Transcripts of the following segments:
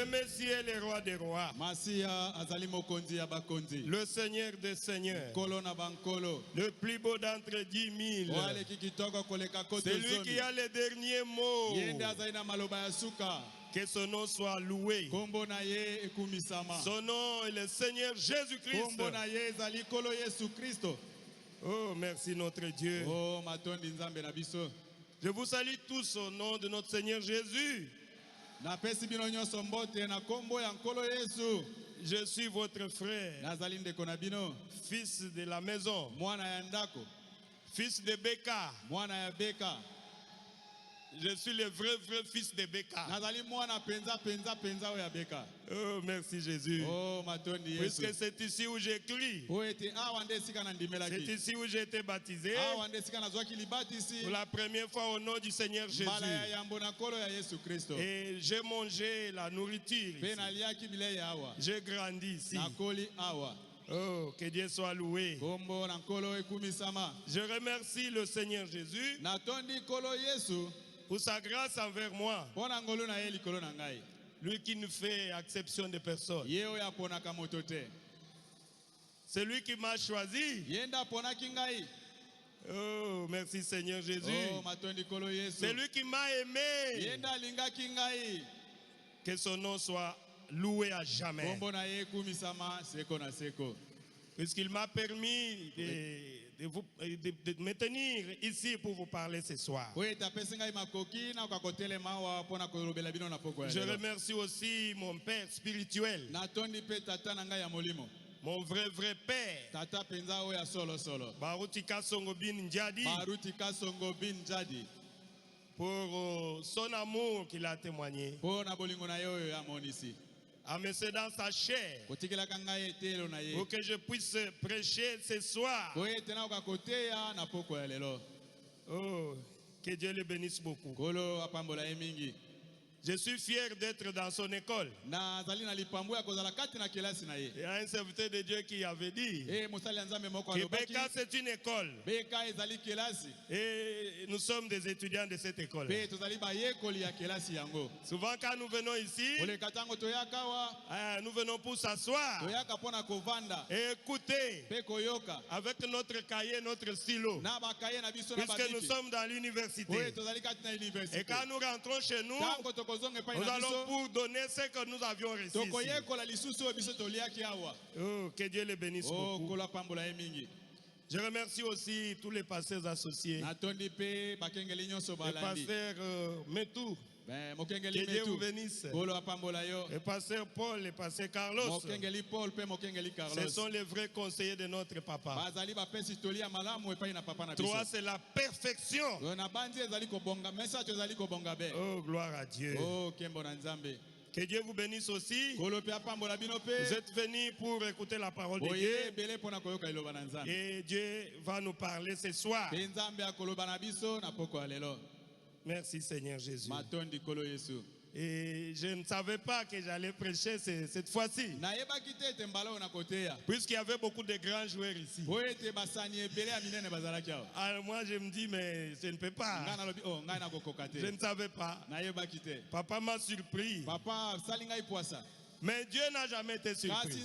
Messie est le roi des rois. Le Seigneur des seigneurs. Le plus beau d'entre 10 000. Celui qui a les derniers mots. Que son nom soit loué. Son nom est le Seigneur Jésus-Christ. Oh, merci notre Dieu. Je vous salue tous au nom de notre Seigneur Jésus. Je suis votre frère, fils de la maison, fils de Beka. Je suis le vrai fils de Beka. Oh, merci Jésus. Puisque c'est ici où j'écris. C'est ici où j'ai été baptisé. Pour la première fois au nom du Seigneur Jésus. Et j'ai mangé la nourriture ici. J'ai grandi ici. Oh, que Dieu soit loué. Je remercie le Seigneur Jésus pour sa grâce envers moi. Lui qui ne fait exception de personne. C'est lui qui m'a choisi. Oh, merci Seigneur Jésus. C'est lui qui m'a aimé. Que son nom soit loué à jamais. Puisqu'il m'a permis de me tenir ici pour vous parler ce soir. Je remercie aussi mon Père spirituel. Mon vrai Père. Baruti Kasongo bin Njadi. Pour son amour qu'il a témoigné. À me céder dans sa chair pour que je puisse prêcher ce soir. Oh, que Dieu le bénisse beaucoup. Je suis fier d'être dans son école. Il y a un serviteur de Dieu qui avait dit que Beka c'est une école. Et nous sommes des étudiants de cette école. Souvent quand nous venons ici, nous venons pour s'asseoir et écouter avec notre cahier, notre stylo. Puisque nous sommes dans l'université. Et quand nous rentrons chez nous, nous allons pour donner ce que nous avions reçu ici. Oh, que Dieu les bénisse beaucoup. Je remercie aussi tous les pasteurs associés. Le pasteur Metou. Que Dieu vous bénisse. Le pasteur Paul, le pasteur Carlos. Ce sont les vrais conseillers de notre papa. 3, c'est la perfection. Oh, gloire à Dieu. Que Dieu vous bénisse aussi. Vous êtes venus pour écouter la parole de Dieu. Et Dieu va nous parler ce soir. Merci Seigneur Jésus. Et je ne savais pas que j'allais prêcher cette fois-ci. Puisqu'il y avait beaucoup de grands joueurs ici. Alors moi je me dis mais je ne peux pas. Je ne savais pas. Papa m'a surpris. Mais Dieu n'a jamais été surpris.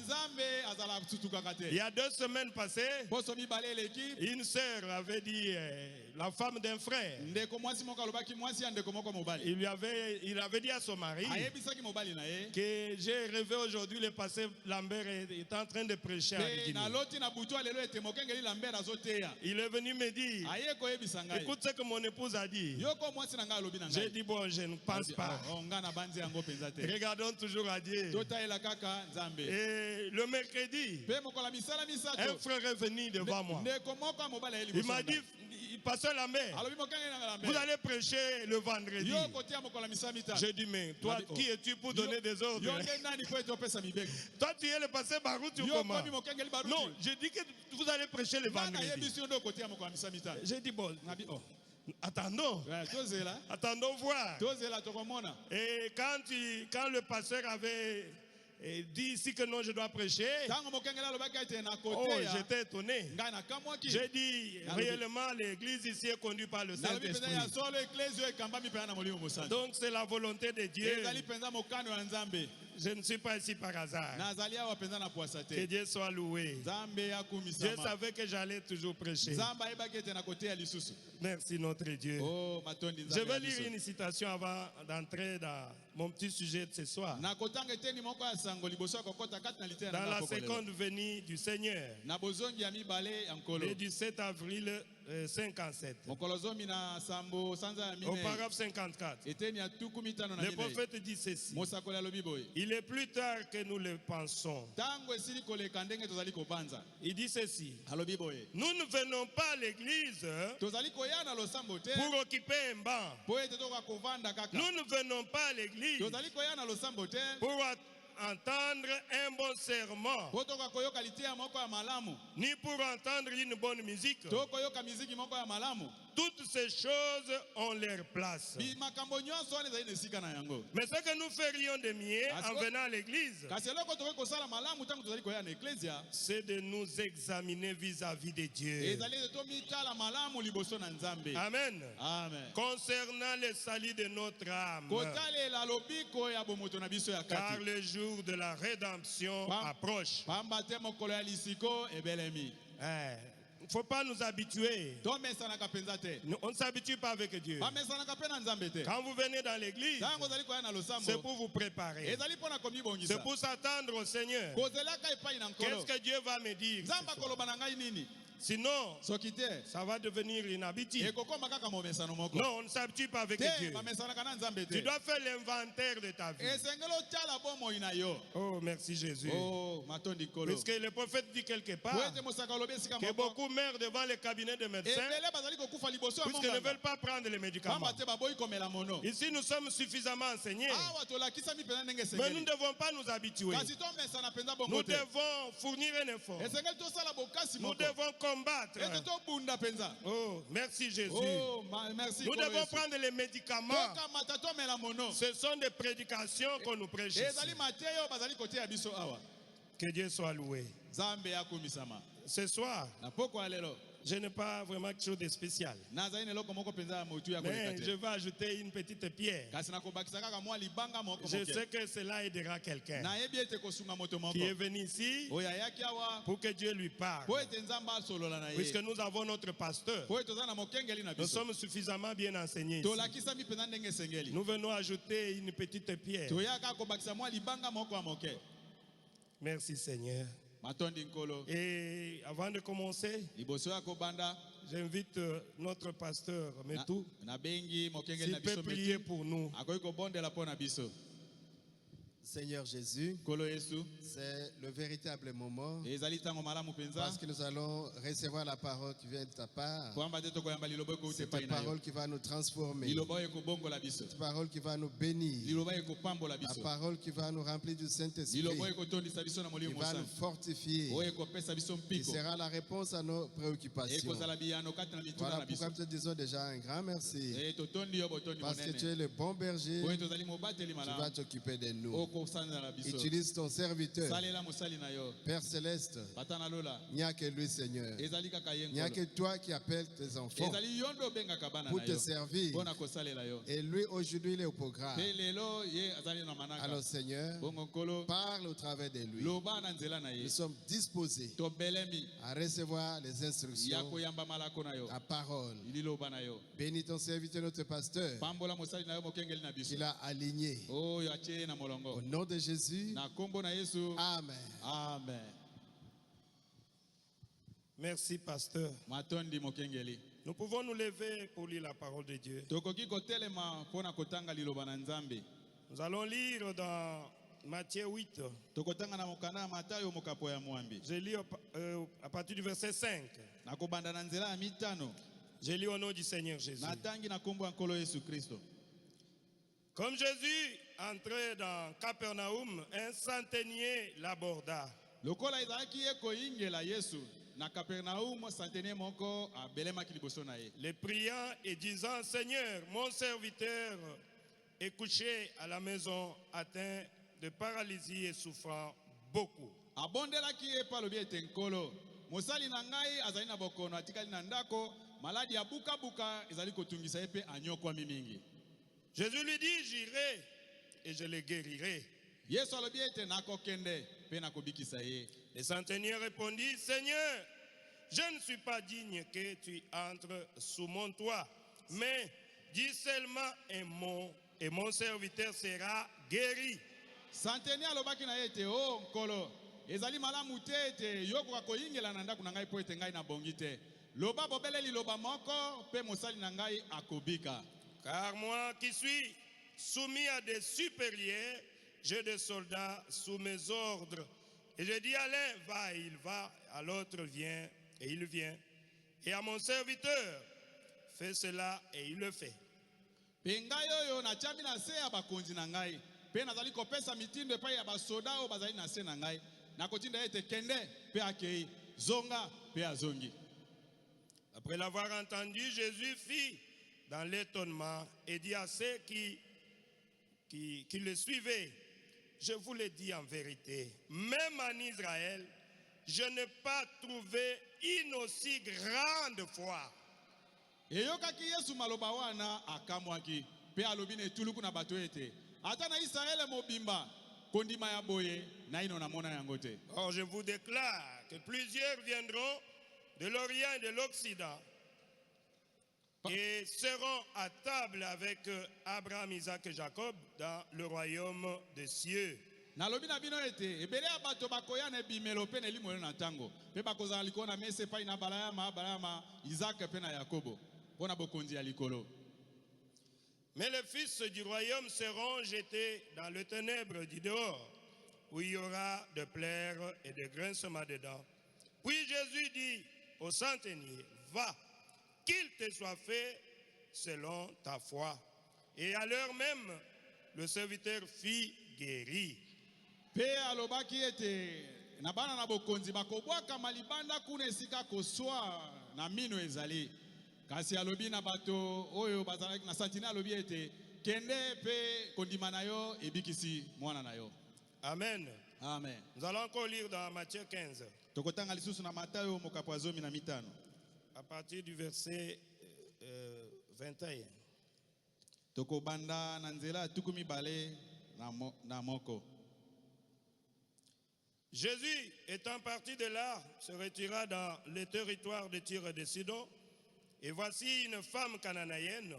Il y a 2 semaines passées, une sœur avait dit, la femme d'un frère, il avait dit à son mari que j'ai rêvé aujourd'hui, le pasteur Lambert est en train de prêcher à l'église. Il est venu me dire, écoute ce que mon épouse a dit. J'ai dit bon, je ne pense pas. Regardons toujours à Dieu. Et le mercredi, un frère est venu devant moi. Il m'a dit, pasteur Lambert, vous allez prêcher le vendredi. J'ai dit, mais toi, qui es-tu pour donner des ordres? Toi, tu es le pasteur Baruti ou comment? Non, j'ai dit que vous allez prêcher le vendredi. J'ai dit, bon, attendons. Attendons voir. Et quand le pasteur avait dit ici que non, je dois prêcher, oh, j'étais étonné. J'ai dit, réellement, l'église ici est conduite par le Saint-Esprit. Donc, c'est la volonté de Dieu Je ne suis pas ici par hasard. Que Dieu soit loué. Dieu savait que j'allais toujours prêcher. Merci notre Dieu. Je vais lire une citation avant d'entrer dans mon petit sujet de ce soir. Dans la seconde venue du Seigneur, le 17 avril 57. Au paragraphe 54. Le prophète dit ceci. Il est plus tard que nous le pensons. Il dit ceci. Nous ne venons pas à l'église pour occuper un banc. Nous ne venons pas à l'église pour entendre un bon sermon, ni pour entendre une bonne musique. Toutes ces choses ont leur place. Mais ce que nous ferions de mieux en venant à l'église, c'est de nous examiner vis-à-vis de Dieu. Amen. Amen. Concernant le salut de notre âme, car le jour de la rédemption approche. Il ne faut pas nous habituer. On ne s'habitue pas avec Dieu. Quand vous venez dans l'église, c'est pour vous préparer. C'est pour s'attendre au Seigneur. Qu'est-ce que Dieu va me dire? Sinon, ça va devenir une habitude. Non, on ne s'habitue pas avec Dieu. Tu dois faire l'inventaire de ta vie. Oh, merci Jésus. Parce que le prophète dit quelque part que beaucoup meurent devant les cabinets de médecins puisqu'ils ne veulent pas prendre les médicaments. Ici, nous sommes suffisamment enseignés. Mais nous ne devons pas nous habituer. Nous devons fournir un effort. Nous devons combattre. Oh, merci Jésus. Nous devons prendre les médicaments. Ce sont des prédications qu'on nous prêche ici. Que Dieu soit loué. Ce soir, je n'ai pas vraiment quelque chose de spécial. Mais je vais ajouter une petite pierre. Je sais que cela aidera quelqu'un qui est venu ici pour que Dieu lui parle. Puisque nous avons notre pasteur, nous sommes suffisamment bien enseignés ici. Nous venons ajouter une petite pierre. Merci Seigneur. Et avant de commencer, j'invite notre pasteur Metou s'il peut prier pour nous. Seigneur Jésus, c'est le véritable moment parce que nous allons recevoir la parole qui vient de ta part. C'est ta parole qui va nous transformer, cette parole qui va nous bénir, la parole qui va nous remplir du Saint-Esprit, qui va nous fortifier, qui sera la réponse à nos préoccupations. Voilà pourquoi nous te disons déjà un grand merci, parce que tu es le bon berger, tu vas t'occuper de nous. Utilise ton serviteur, Père Céleste. Il n'y a que lui, Seigneur. Il n'y a que toi qui appelles tes enfants pour te servir. Et lui, aujourd'hui, il est au programme. Alors, Seigneur, parle au travers de lui. Nous sommes disposés à recevoir les instructions, la parole. Bénis ton serviteur, notre pasteur. Il a aligné. Au nom de Jésus. Amen. Amen. Merci, pasteur. Nous pouvons nous lever pour lire la parole de Dieu. Nous allons lire dans Matthieu 8. Je lis à partir du verset 5. Je lis au nom du Seigneur Jésus. Comme Jésus entrait dans Capernaum, un centenier l'aborda. Le priant et disant, Seigneur, mon serviteur est couché à la maison, atteint de paralysie et souffrant beaucoup. Jésus lui dit, j'irai et je le guérirai. Le centenier répondit, Seigneur, je ne suis pas digne que tu entres sous mon toit, mais dis seulement un mot et mon serviteur sera guéri. Centenier alobaki na yete o nkolo ezali malamu te ete yokoka koyingela na ndako na ngai po ete ngai na bongi te. Loba bobele liloba moko pe mosali na ngai akobika. Car moi qui suis soumis à des supérieurs, j'ai des soldats sous mes ordres. Et je dis à l'un, va, il va, à l'autre, viens, et il vient. Et à mon serviteur, fais cela, et il le fait. Pengai oyo na chambi na se ya bakonzi na ngai. Pe nazali kopesa mitindo epai ya basoda oyo bazali na se na ngai. Na kotinda ete kende pe akei, zonga pe azongi. Après l'avoir entendu, Jésus fit dans l'étonnement et dit à ceux qui le suivaient, je vous le dis en vérité, même en Israël, je n'ai pas trouvé une aussi grande foi. Eyokaki Yesu maloba wana akamwaki pe alobi na etuluku na bato ete ata na Israele mobimba kondima ya boye na ino na mona yango te. Or je vous déclare que plusieurs viendront de l'Orient et de l'Occident et seront à table avec Abraham, Isaac et Jacob dans le royaume des cieux. Nalobi na bino ete ebele ya bato bakoya na bimelo pe na limolo na tango pe bakozala likolo na mese pai na Abraham, Isaac pe na Yakobo pona bokonzi ya likolo. Mais les fils du royaume seront jetés dans le ténèbre du dehors, où il y aura de pleurs et de grincements dedans. Puis Jésus dit au centenier, va, qu'il te soit fait selon ta foi. Et à l'heure même, le serviteur fit guérir. Pe alobaki ete na bana na bokonzi bakobwaka malibanda kuna esika koswa na mino ezali. Kasi alobi na bato oyo bazalaki na santine alobi ete kende pe kondima na yo ebikisi mwana na yo. Amen. Amen. Nous allons encore lire dans Matthieu 15. Tokotanga lisusu na Matayo mokapo wa 15. À partir du verset 21. Tokobanda na nzela tukumi bale na moko. Jésus, étant parti de là, se retira dans le territoire de Tyr et de Sidon. Et voici une femme cananéenne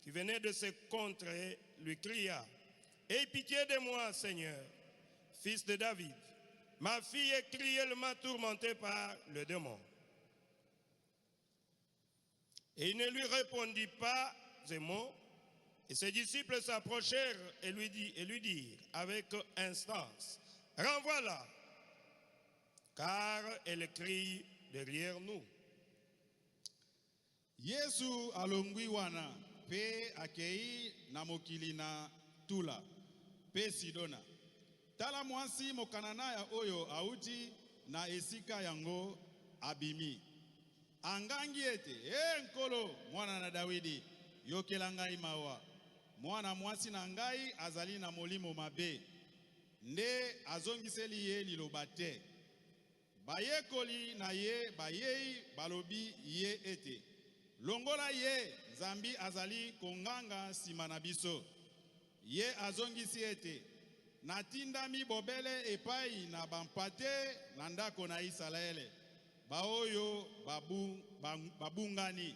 qui venait de ces contrées lui cria, « Aie pitié de moi, Seigneur, fils de David. Ma fille est cruellement tourmentée par le démon. » Et il ne lui répondit pas un mot. Et ses disciples s'approchèrent et lui dirent avec instance, « Renvoie-la, car elle crie derrière nous. » Yesu alongwi wana pe akei na mokili na Tula pe Sidona. Tala mwasi mokanana oyo auti na esika yango abimi. Angangi ete, nkolo mwana na Dawidi, yokela ngai mawa. Mwana mwasi na ngai azali na molimo mabe. Nde azongiseli ye liloba te. Bayekoli na ye bayei balobi ye ete. Longola ye Zambi azali konganga sima na biso. Ye azongisi ete natindami bobele epai na bampate na ndako na Israele. Baoyo babungani.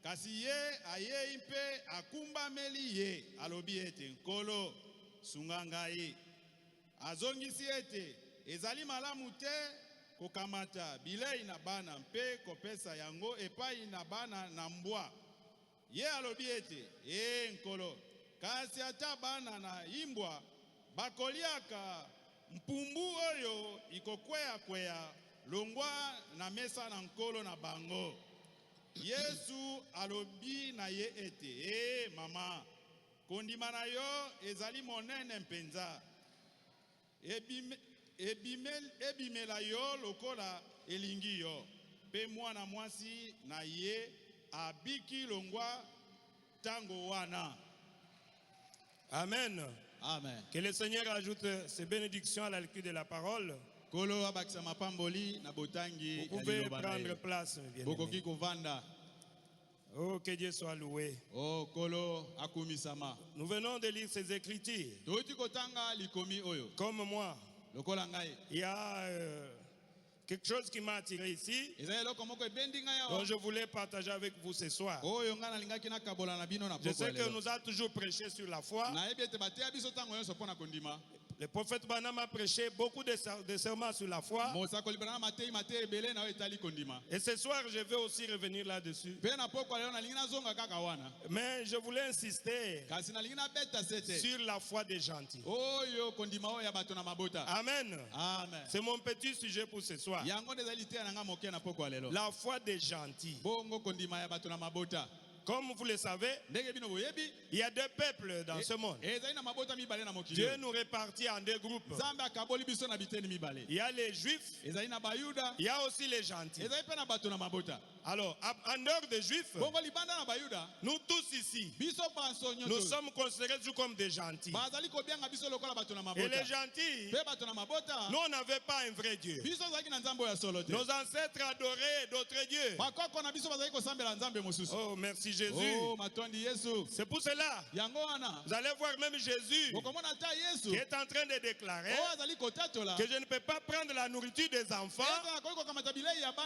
Kasi ye ayei mpe akumbameli ye alobi ete nkolo sungangai. Azongisi ete ezali malamu te kokamata bilei na bana mpe kopesa yango epai na bana na mbwa. Ye alobi ete nkolo kasi ata bana na imbwa bakoliaka mpumbu oyo ikokweya longwa na mesa na nkolo na bango. Yesu alobi na ye ete mama kondima na yo ezali monene mpenza. Ebimela yo lokola elingi yo. Pe mwana mwasi na ye abiki longwa tango wana. Amen. Amen. Que le Seigneur ajoute ses bénédictions à la lecture de la parole. Vous pouvez prendre place. Oh, que Dieu soit loué. Oh, kolo akumisama. Nous venons de lire ces écritures. Comme moi. Il y a quelque chose qui m'a attiré ici. Donc je voulais partager avec vous ce soir. Je sais que nous a toujours prêché sur la foi. Le prophète Branham a prêché beaucoup de serments sur la foi. Et ce soir, je vais aussi revenir là-dessus. Mais je voulais insister sur la foi des gentils. Amen. C'est mon petit sujet pour ce soir. La foi des gentils. Comme vous le savez, il y a deux peuples dans ce monde. Dieu nous répartit en deux groupes. Il y a les juifs, il y a aussi les gentils. Alors, en dehors des juifs, nous tous ici, nous sommes considérés comme des gentils. Et les gentils, nous on n'avait pas un vrai Dieu. Nos ancêtres adoraient d'autres dieux. Oh, merci Jésus. C'est pour cela, vous allez voir même Jésus qui est en train de déclarer que je ne peux pas prendre la nourriture des enfants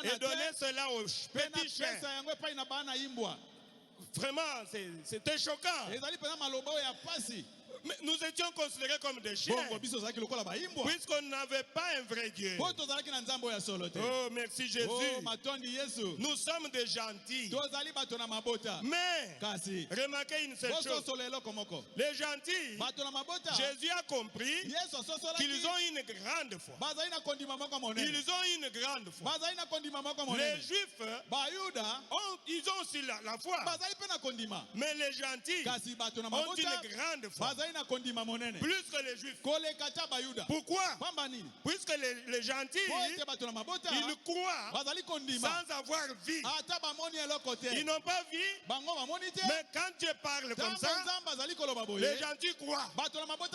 et donner cela aux petits chiens. Vraiment, c'était choquant. Mais nous étions considérés comme des chiens puisqu'on n'avait pas un vrai Dieu. Oh, merci Jésus. Nous sommes des gentils. Mais remarquez une seule chose. Les gentils, Jésus a compris qu'ils ont une grande foi. Ils ont une grande foi. Les Juifs, ils ont aussi la foi. Mais les gentils ont une grande foi. Plus que les Juifs. Pourquoi? Puisque les gentils, ils croient sans avoir vu. Ils n'ont pas vu. Mais quand Dieu parle comme ça, les gentils croient.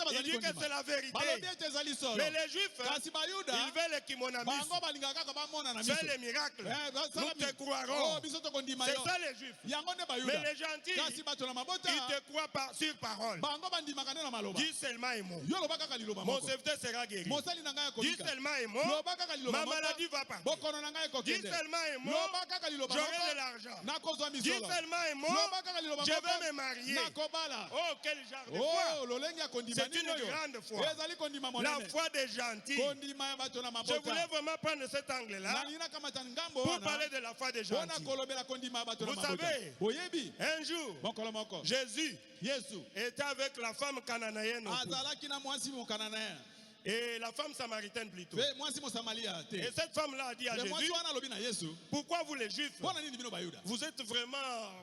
Ils disent que c'est la vérité. Mais les Juifs, ils veulent qu'ils monamisent. C'est les miracles. Nous te croirons. C'est ça les Juifs. Mais les gentils, ils te croient sur parole. Dis seulement un mot. Mon serviteur sera guéri. Dis seulement un mot. Ma maladie va partir. Dis seulement un mot. J'aurai de l'argent. Dis seulement un mot. Je vais me marier. Oh, quel genre de foi. C'est une grande foi. La foi des gentils. Je voulais vraiment prendre cet angle-là pour parler de la foi des gentils. Vous savez, un jour, Jésus était avec la femme cananéenne. Et la femme samaritaine plutôt. Et cette femme-là a dit à Jésus, pourquoi vous les Juifs, vous êtes vraiment,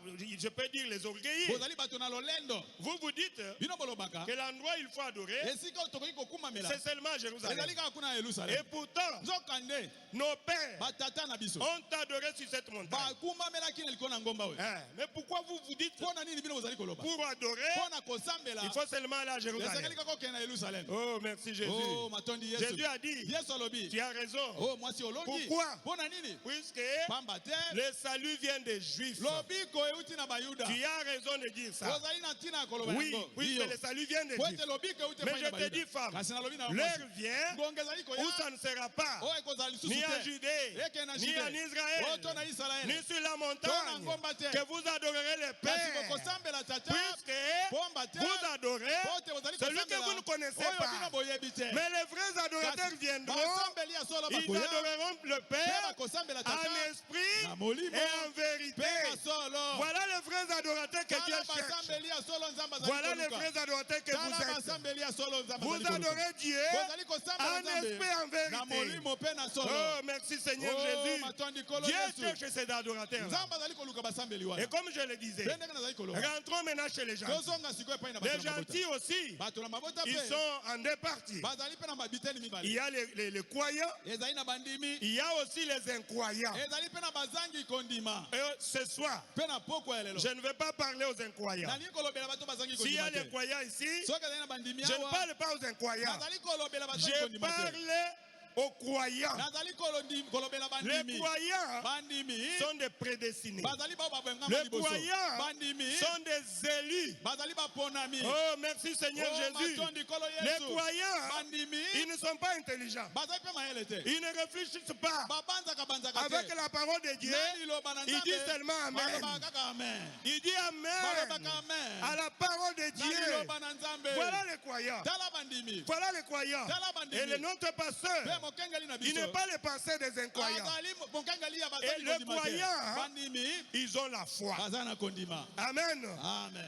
je peux dire, les orgueillés. Vous vous dites que l'endroit où il faut adorer, c'est seulement à Jérusalem. Et pourtant, nos pères ont adoré sur cette montagne. Mais pourquoi vous vous dites, pour adorer, il faut seulement aller à Jérusalem? Oh, merci Jésus. Jésus a dit, tu as raison. Pourquoi? Puisque le salut vient des Juifs. Tu as raison de dire ça. Oui, puisque le salut vient des Juifs. Mais je te dis, femme, l'heure vient où ça ne sera pas ni en Judée, ni en Israël, ni sur la montagne que vous adorerez le Père. Puisque vous adorez celui que vous ne connaissez pas. Mais les vrais adorateurs viendront, ils adoreront le Père en esprit et en vérité. Voilà les vrais adorateurs que Dieu cherche. Voilà les vrais adorateurs que vous êtes. Vous adorez Dieu en esprit et en vérité. Oh, merci Seigneur Jésus. Dieu cherche ces adorateurs-là. Et comme je le disais, rentrons maintenant chez les gentils. Les gentils aussi, ils sont en deux parties. Il y a les croyants, il y a aussi les incroyants. Et ce soir, je ne vais pas parler aux incroyants. S'il y a les croyants ici, je ne parle pas aux incroyants. Je parle aux croyants. Les croyants sont des prédestinés. Les croyants sont des élus. Oh, merci Seigneur Jésus. Les croyants, ils ne sont pas intelligents. Ils ne réfléchissent pas avec la parole de Dieu. Ils disent seulement Amen. Il dit Amen à la parole de Dieu. Voilà les croyants. Voilà les croyants. Et le notre pasteur, il n'est pas le pasteur des incroyants. Et les croyants, ils ont la foi. Amen.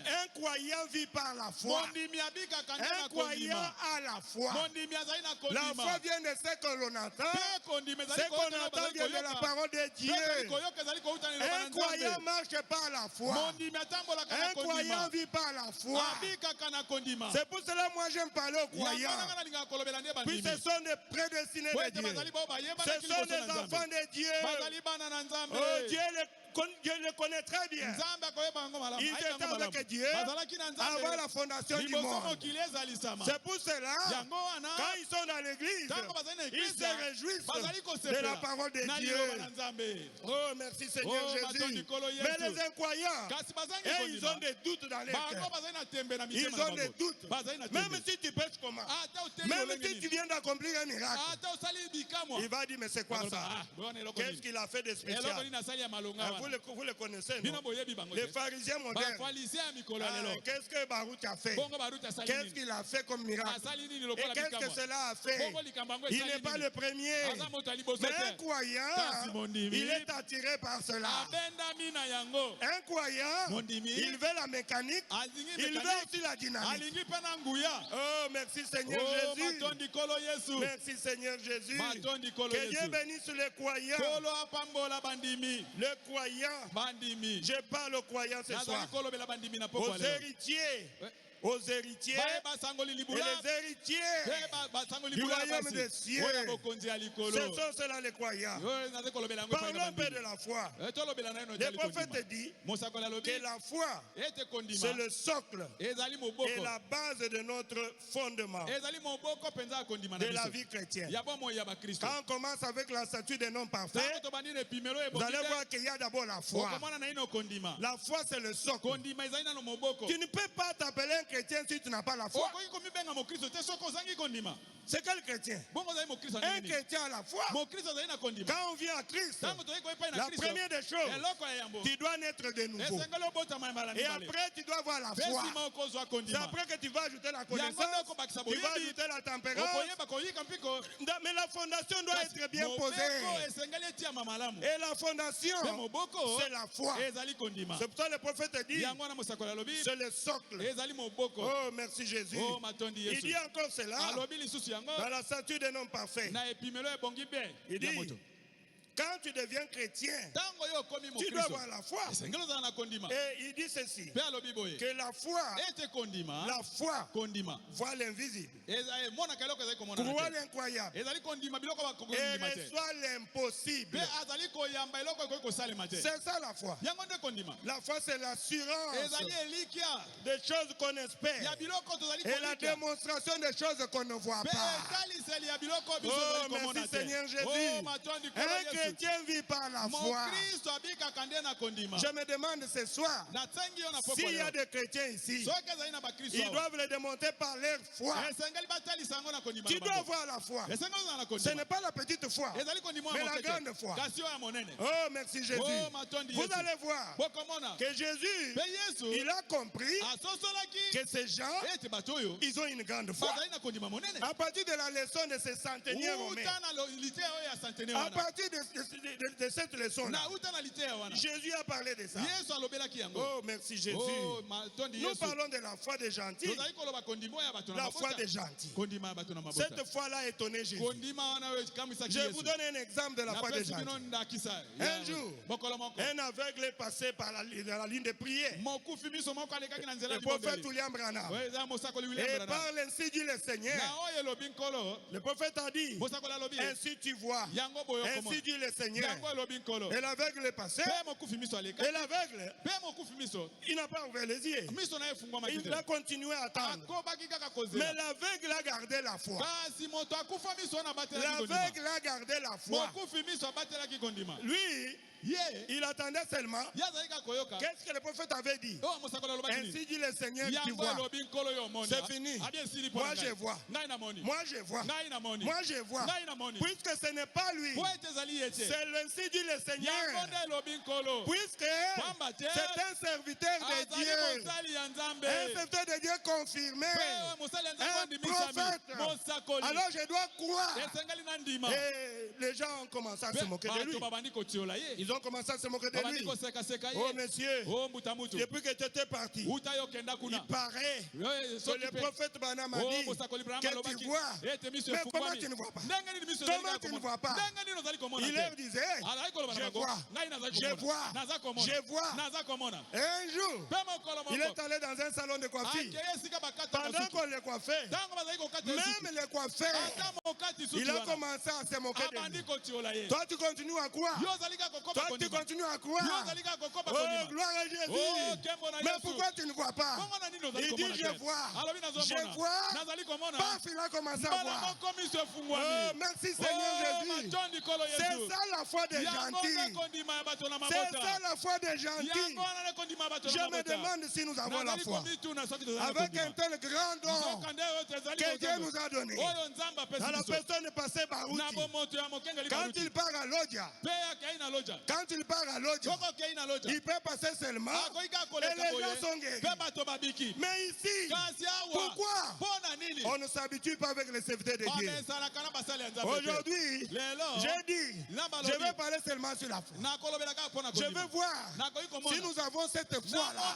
Un croyant vit par la foi. Un croyant a la foi. La foi vient de ce que l'on entend. Ce qu'on entend vient de la parole de Dieu. Un croyant marche par la foi. Un croyant vit par la foi. C'est pour cela que moi j'aime parler aux croyants. Puis ce sont des prédestinés de Dieu. Ce sont des enfants de Dieu. Oh, Dieu le connaît très bien. Ils étaient avec Dieu avant la fondation du monde. C'est pour cela, quand ils sont dans l'église, ils se réjouissent de la parole de Dieu. Oh, merci Seigneur Jésus. Mais les incroyants, ils ont des doutes dans leur cœur. Ils ont des doutes. Même si tu pêches comment, même si tu viens d'accomplir un miracle, il va dire, mais c'est quoi ça? Qu'est-ce qu'il a fait de spécial? Vous le connaissez, non? Les pharisiens modernes. Qu'est-ce que Baruch a fait? Qu'est-ce qu'il a fait comme miracle? Et qu'est-ce que cela a fait? Il n'est pas le premier. Mais un croyant, il est attiré par cela. Un croyant, il veut la mécanique, il veut aussi la dynamique. Oh, merci Seigneur Jésus. Merci Seigneur Jésus. Que Dieu bénisse les croyants. Le croyant, je parle aux croyants ce soir, aux héritiers. Aux héritiers et les héritiers du royaume des cieux. Ce sont ceux-là les croyants. Parlons un peu de la foi. Le prophète dit que la foi, c'est le socle et la base de notre fondement de la vie chrétienne. Quand on commence avec la statue des noms parfaits, vous allez voir qu'il y a d'abord la foi. La foi, c'est le socle. Tu ne peux pas t'appeler un chrétien si tu n'as pas la foi. C'est quel chrétien? Un chrétien a la foi. Quand on vient à Christ, la première des choses, tu dois naître de nouveau. Et après, tu dois avoir la foi. C'est après que tu vas ajouter la connaissance, tu vas ajouter la tempérance. Mais la fondation doit être bien posée. Et la fondation, c'est la foi. C'est pour ça que le prophète dit, c'est le socle. Oh, merci Jésus. Il dit encore cela dans la statue des noms parfaits. Il dit, quand tu deviens chrétien, tu dois avoir la foi. Et il dit ceci, que la foi voit l'invisible, croit l'incroyable, et reçoit l'impossible. C'est ça la foi. La foi, c'est l'assurance des choses qu'on espère et la démonstration des choses qu'on ne voit pas. Oh, merci Seigneur Jésus. Un chrétien vit par la foi. Je me demande ce soir, s'il y a des chrétiens ici, ils doivent le démontrer par leur foi. Tu dois avoir la foi. Ce n'est pas la petite foi, mais la grande foi. Oh, merci Jésus. Vous allez voir que Jésus, il a compris que ces gens, ils ont une grande foi. À partir de la leçon de ce centenier romain, à partir de cette leçon-là, Jésus a parlé de ça. Oh, merci Jésus. Nous parlons de la foi des gentils. La foi des gentils. Cette foi-là a étonné Jésus. Je vous donne un exemple de la foi des gentils. Un jour, un aveugle est passé par la ligne de prière. Le prophète William Branham. Et parle ainsi dit le Seigneur. Le prophète a dit, ainsi tu vois, ainsi dit le Seigneur. Et l'aveugle est passé. Et l'aveugle, il n'a pas ouvert les yeux. Il a continué à attendre. Mais l'aveugle a gardé la foi. L'aveugle a gardé la foi. Lui, il attendait seulement. Qu'est-ce que le prophète avait dit? Ainsi dit le Seigneur qui voit. C'est fini. Moi je vois. Moi je vois. Moi je vois. Puisque ce n'est pas lui. C'est ainsi dit le Seigneur. Puisque c'est un serviteur de Dieu. Un serviteur de Dieu confirmé. Un prophète. Alors je dois croire. Et les gens ont commencé à se moquer de lui. Ils ont commencé à se moquer de lui. Oh monsieur, depuis que tu étais parti, il paraît que le prophète Branham a dit que tu vois. Mais comment tu ne vois pas? Comment tu ne vois pas? Il leur disait, je vois, je vois, je vois. Et un jour, il est allé dans un salon de coiffure. Pendant qu'on le coiffait, même le coiffeur, il a commencé à se moquer de lui. Toi tu continues à croire. Toi tu continues à croire. Oh gloire à Jésus. Mais pourquoi tu ne vois pas? Il dit je vois. Je vois. Paf, il a commencé à voir. Oh merci Seigneur Jésus. C'est ça la foi des gentils. C'est ça la foi des gentils. Je me demande si nous avons la foi. Avec un tel grand don que Dieu nous a donné. À la personne passée par Barouti. Quand il part à Lodja. Quand il part à Lodja, il peut passer seulement et les gens sont guéris. Mais ici, pourquoi on ne s'habitue pas avec les serviteurs de Dieu? Aujourd'hui, j'ai dit, je vais parler seulement sur la foi. Je veux voir si nous avons cette foi-là.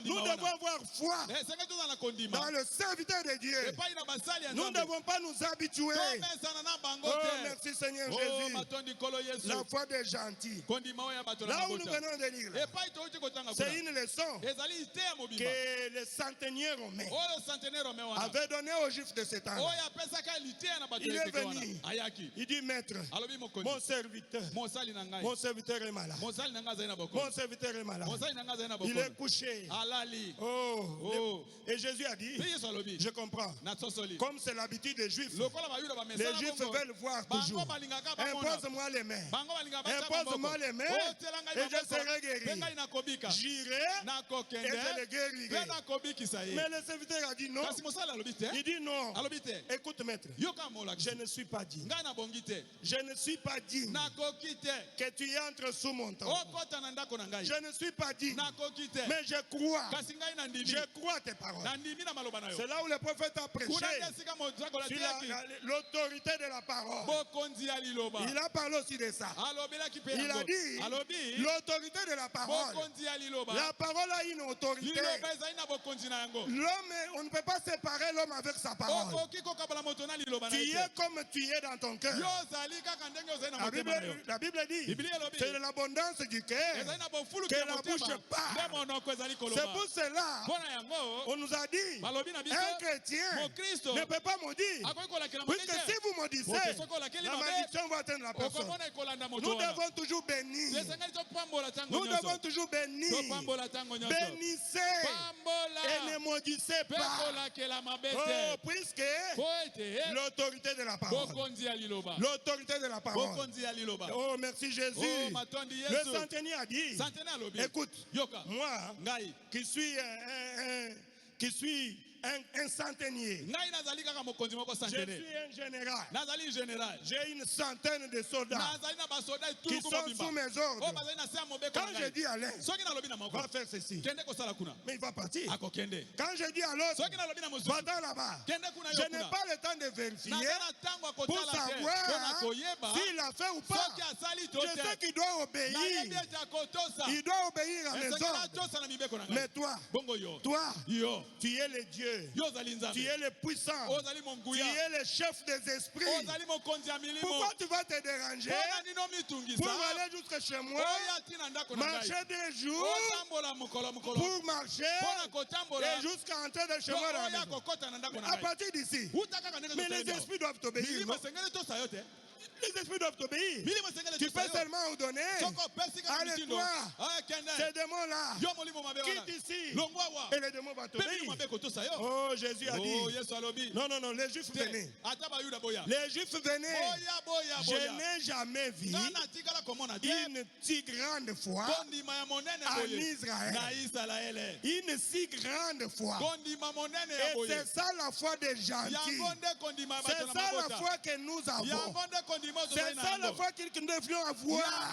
Nous devons avoir foi dans le serviteur de Dieu. Nous ne devons pas nous habituer. Oh, merci Seigneur Jésus. La foi des gentils. Là où nous venons de lire, c'est une leçon que les centeniers romains avaient donnée aux Juifs de ce temps. Il est venu. Il dit, maître, mon serviteur est malade. Mon serviteur est malade. Il est couché. Oh. Et Jésus a dit, je comprends. Comme c'est l'habitude des Juifs, les Juifs veulent voir toujours. Impose-moi les mains. Impose-moi les mains et je serai guéri. J'irai et je les guérirai. Mais le serviteur a dit non. Il dit non. Écoute maître, je ne suis pas digne. Je ne suis pas digne que tu entres sous mon temps. Je ne suis pas digne. Mais je crois. Je crois tes paroles. C'est là où le prophète a prêché sur l'autorité de la parole. Il a parlé aussi de ça. Il a dit l'autorité de la parole. La parole a une autorité. L'homme, on ne peut pas séparer l'homme avec sa parole. Tu es comme tu es dans ton cœur. La Bible dit c'est de l'abondance du cœur que la bouche parle. C'est pour cela on nous a dit un chrétien ne peut pas maudire. Puisque si vous maudissez, la malédiction va atteindre la personne. Nous devons toujours bénir. Nous devons toujours bénir. Bénissez et ne maudissez pas. Oh, puisque l'autorité de la parole. L'autorité de la parole. Oh, merci Jésus. Le centenier a dit, écoute, moi qui suis un centenier. Je suis un général. J'ai une centaine de soldats qui sont sous mes ordres. Quand je dis à l'un, va faire ceci, mais il va partir. Quand je dis à l'autre, va là-bas, je n'ai pas le temps de vérifier pour savoir s'il a fait ou pas. Je sais qu'il doit obéir. Il doit obéir à mes ordres. Mais toi, tu es le Dieu. Tu es le puissant. Tu es le chef des esprits. Pourquoi tu vas te déranger pour aller jusqu'à chez moi, marcher des jours pour marcher et jusqu'à entrer de chez moi dans la maison. À partir d'ici, mais les esprits doivent t'obéir. Les esprits doivent t'obéir. Tu peux seulement ordonner. Allez-toi. Ces démons-là. Quitte ici. Et les démons vont t'obéir. Oh, Jésus a dit. Non, non, non, les Juifs venaient. Les Juifs venaient. Je n'ai jamais vu une si grande foi en Israël. Une si grande foi. Et c'est ça la foi des gentils. C'est ça la foi que nous avons. C'est ça la foi que nous devions avoir.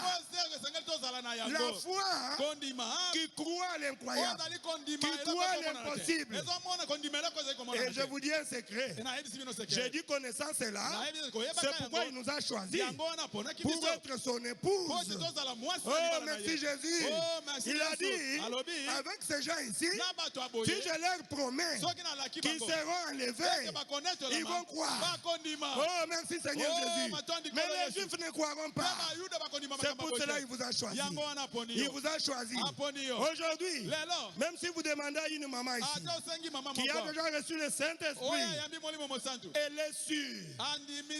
La foi qui croit à l'incroyable, qui croit à l'impossible. Et je vous dis un secret. J'ai dit connaissance est là. C'est pourquoi il nous a choisis pour être son épouse. Oh, merci Jésus. Il a dit, avec ces gens ici, si je leur promets qu'ils seront enlevés, ils vont croire. Oh, merci Seigneur Jésus. Mais les Juifs ne croiront pas. C'est pour cela qu'il vous a choisi. Il vous a choisi. Aujourd'hui, même si vous demandez à une maman ici, qui a déjà reçu le Saint-Esprit, elle est sûre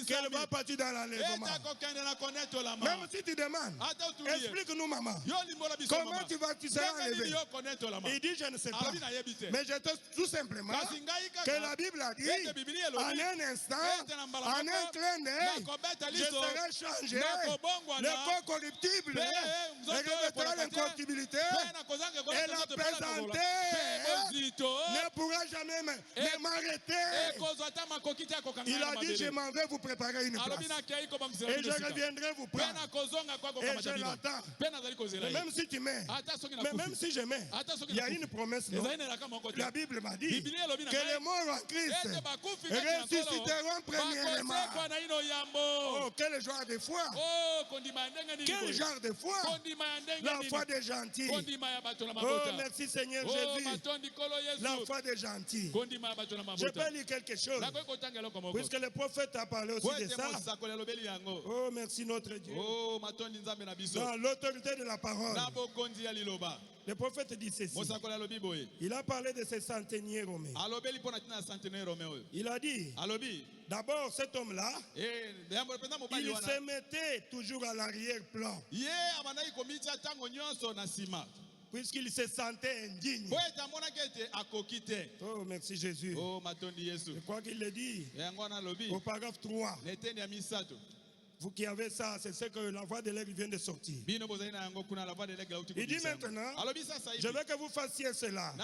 qu'elle va partir dans l'enlèvement. Même si tu demandes, explique-nous maman, comment tu seras enlevé? Il dit je ne sais pas. Mais je te tout simplement que la Bible a dit, en un instant, en un clin d'œil, je serai changé, le corps corruptible revêtera l'incorruptibilité et la pesantée ne pourra jamais m'arrêter. Il a dit je m'en vais vous préparer une place et je reviendrai vous prendre et je l'attends. Même si tu mets, même si je mets, il y a une promesse. La Bible m'a dit que les morts en Christ ressusciteront premièrement. Oh, quel genre de foi! Quel genre de foi! La foi des gentils. Oh, merci Seigneur Jésus. La foi des gentils. Je peux lire quelque chose. Puisque le prophète a parlé aussi de ça. Oh, merci notre Dieu. Dans l'autorité de la parole. Le prophète dit ceci. Il a parlé de ces centeniers romains. Il a dit, d'abord cet homme-là, il se mettait toujours à l'arrière-plan. Puisqu'il se sentait indigne. Oh, merci Jésus. Je crois qu'il le dit au paragraphe 3. Vous qui avez ça, c'est ce que la voix de l'aigle vient de sortir. Il dit maintenant, je veux que vous fassiez cela.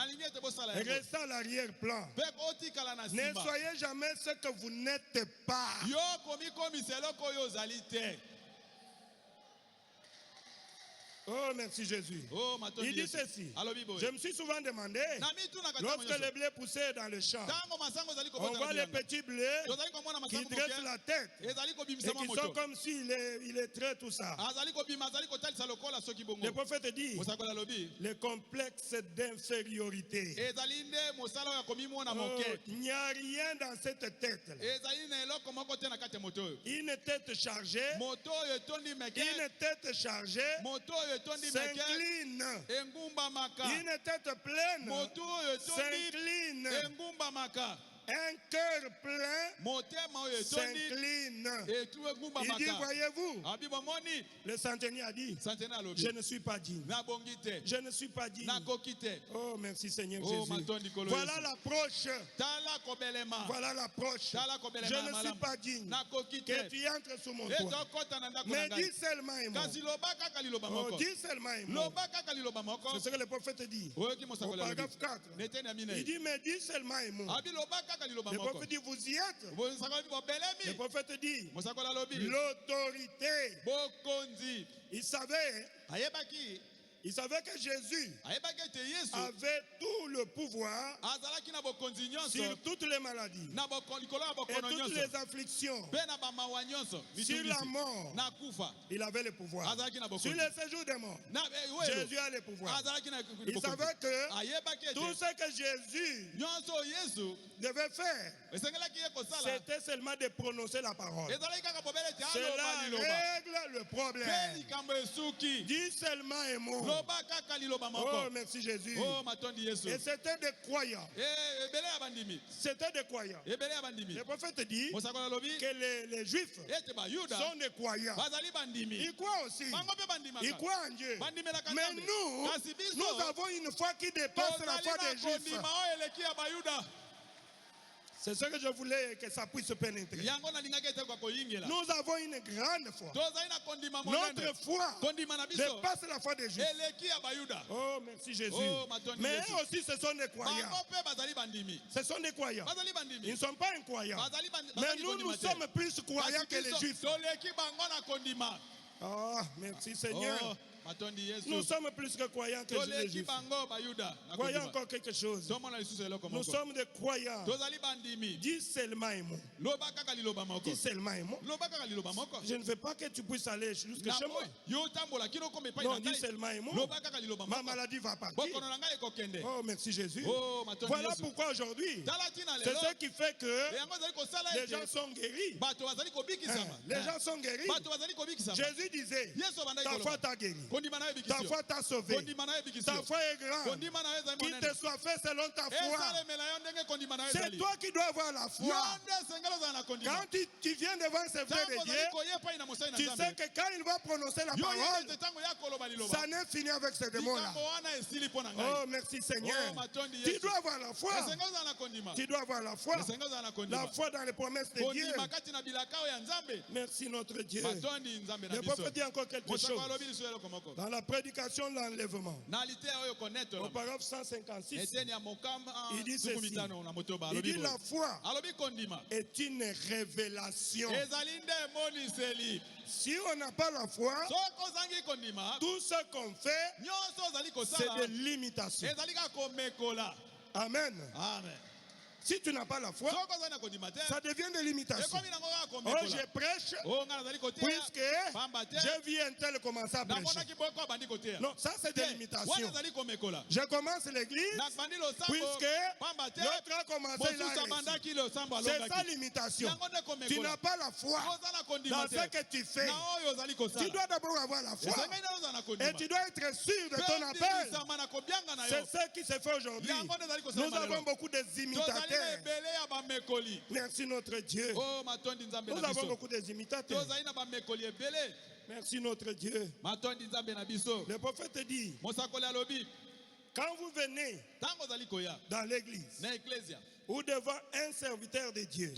Restez à l'arrière-plan. Ne soyez jamais ce que vous n'êtes pas. Oh, merci Jésus. Il dit ceci. Je me suis souvent demandé, lorsque les blés poussaient dans le champ, on voit les petits blés qui dressent la tête et qui sont comme s'il est très tout ça. Le prophète dit, le complexe d'infériorité. Il n'y a rien dans cette tête. Une tête chargée, une tête chargée, s'incline. Une tête pleine s'incline. Un cœur plein s'incline. Il dit, voyez-vous, le centenier a dit, je ne suis pas digne. Je ne suis pas digne. Oh, merci Seigneur Jésus. Voilà l'approche. Voilà l'approche. Je ne suis pas digne que tu entres sous mon toit. Mais dis seulement un mot. Oh, dis seulement un mot. C'est ce que le prophète dit. Au paragraphe 4. Il dit, mais dis seulement un mot. Le prophète dit, vous y êtes. Le prophète dit, l'autorité. Il savait que Jésus avait tout le pouvoir sur toutes les maladies et toutes les afflictions. Sur la mort, il avait le pouvoir. Sur le séjour des morts, Jésus a le pouvoir. Il savait que tout ce que Jésus devait faire, c'était seulement de prononcer la parole. Cela règle le problème. Dis seulement un mot. Oh, merci Jésus. Et c'était des croyants. C'était des croyants. Le prophète dit que les Juifs sont des croyants. Ils croient aussi. Ils croient en Dieu. Mais nous avons une foi qui dépasse la foi des Juifs. C'est ce que je voulais que ça puisse pénétrer. Nous avons une grande foi. Notre foi dépasse la foi des Juifs. Oh, merci Jésus. Mais eux aussi, ce sont des croyants. Ce sont des croyants. Ils ne sont pas incroyants. Mais nous sommes plus croyants que les Juifs. Oh, merci Seigneur. Nous sommes plus que croyants que les Juifs. Croyons encore quelque chose. Nous sommes des croyants. Dis seulement un mot. Dis seulement un mot. Je ne veux pas que tu puisses aller jusqu'à chez moi. Non, dis seulement un mot. Ma maladie va partir. Oh, merci Jésus. Voilà pourquoi aujourd'hui, c'est ce qui fait que les gens sont guéris. Les gens sont guéris. Jésus disait, ta foi t'a guéri. Ta foi t'a sauvé. Ta foi est grande. Qu'il te soit fait selon ta foi. C'est toi qui dois avoir la foi. Quand tu viens devant ce vrai de Dieu, tu sais que quand il va prononcer la parole, ça n'est fini avec ce démon-là. Oh, merci Seigneur. Tu dois avoir la foi. Tu dois avoir la foi. La foi dans les promesses de Dieu. Merci notre Dieu. Le prophète dit encore quelque chose. Dans la prédication de l'enlèvement, au paragraphe 156, il dit ceci. Il dit la foi est une révélation. Si on n'a pas la foi, tout ce qu'on fait, c'est des limitations. Amen. Amen. Si tu n'as pas la foi, ça devient des limitations. Oh, je prêche puisque j'ai vu un tel commencer à prêcher. Non, ça c'est des limitations. Je commence l'église puisque l'autre a commencé la c'est ça limitation. Tu n'as pas la foi dans ce que tu fais. Tu dois d'abord avoir la foi. Et tu dois être sûr de ton appel. C'est ce qui se fait aujourd'hui. Nous avons beaucoup des imitateurs. Merci notre Dieu. Nous avons beaucoup des imitateurs. Merci notre Dieu. Le prophète dit, quand vous venez dans l'église ou devant un serviteur de Dieu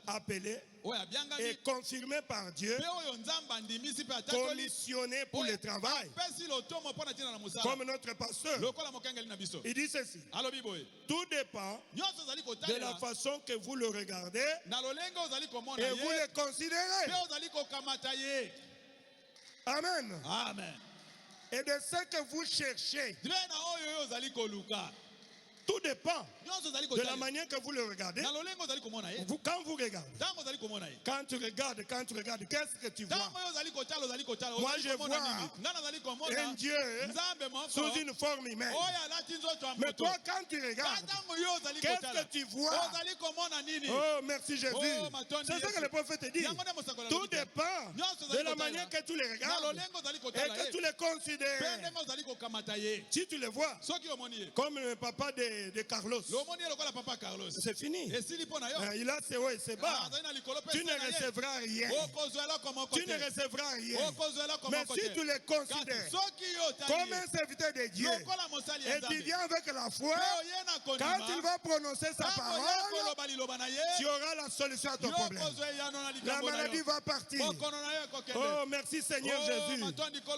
appelé et confirmé par Dieu, commissionné pour le travail, comme notre pasteur, il dit ceci: tout dépend de la façon que vous le regardez et vous le considérez. Amen. Amen. Et de ce que vous cherchez. Tout dépend de la manière que vous le regardez. Quand vous regardez, quand tu regardes, qu'est-ce que tu vois? Moi, je vois un Dieu sous une forme humaine. Mais toi, quand tu regardes, qu'est-ce que tu vois? Oh, merci Jésus. C'est ce que le prophète dit. Tout dépend de la manière que tu les regardes et que tu les considères. Si tu les vois, comme le papa de Carlos, c'est fini. Il a ses hauts et ses bas. Tu ne recevras rien. Tu ne recevras rien. Mais si tu les considères comme un serviteur de Dieu et tu viens avec la foi, quand il va prononcer sa parole, tu auras la solution à ton problème. La maladie va partir. Oh, merci Seigneur Jésus.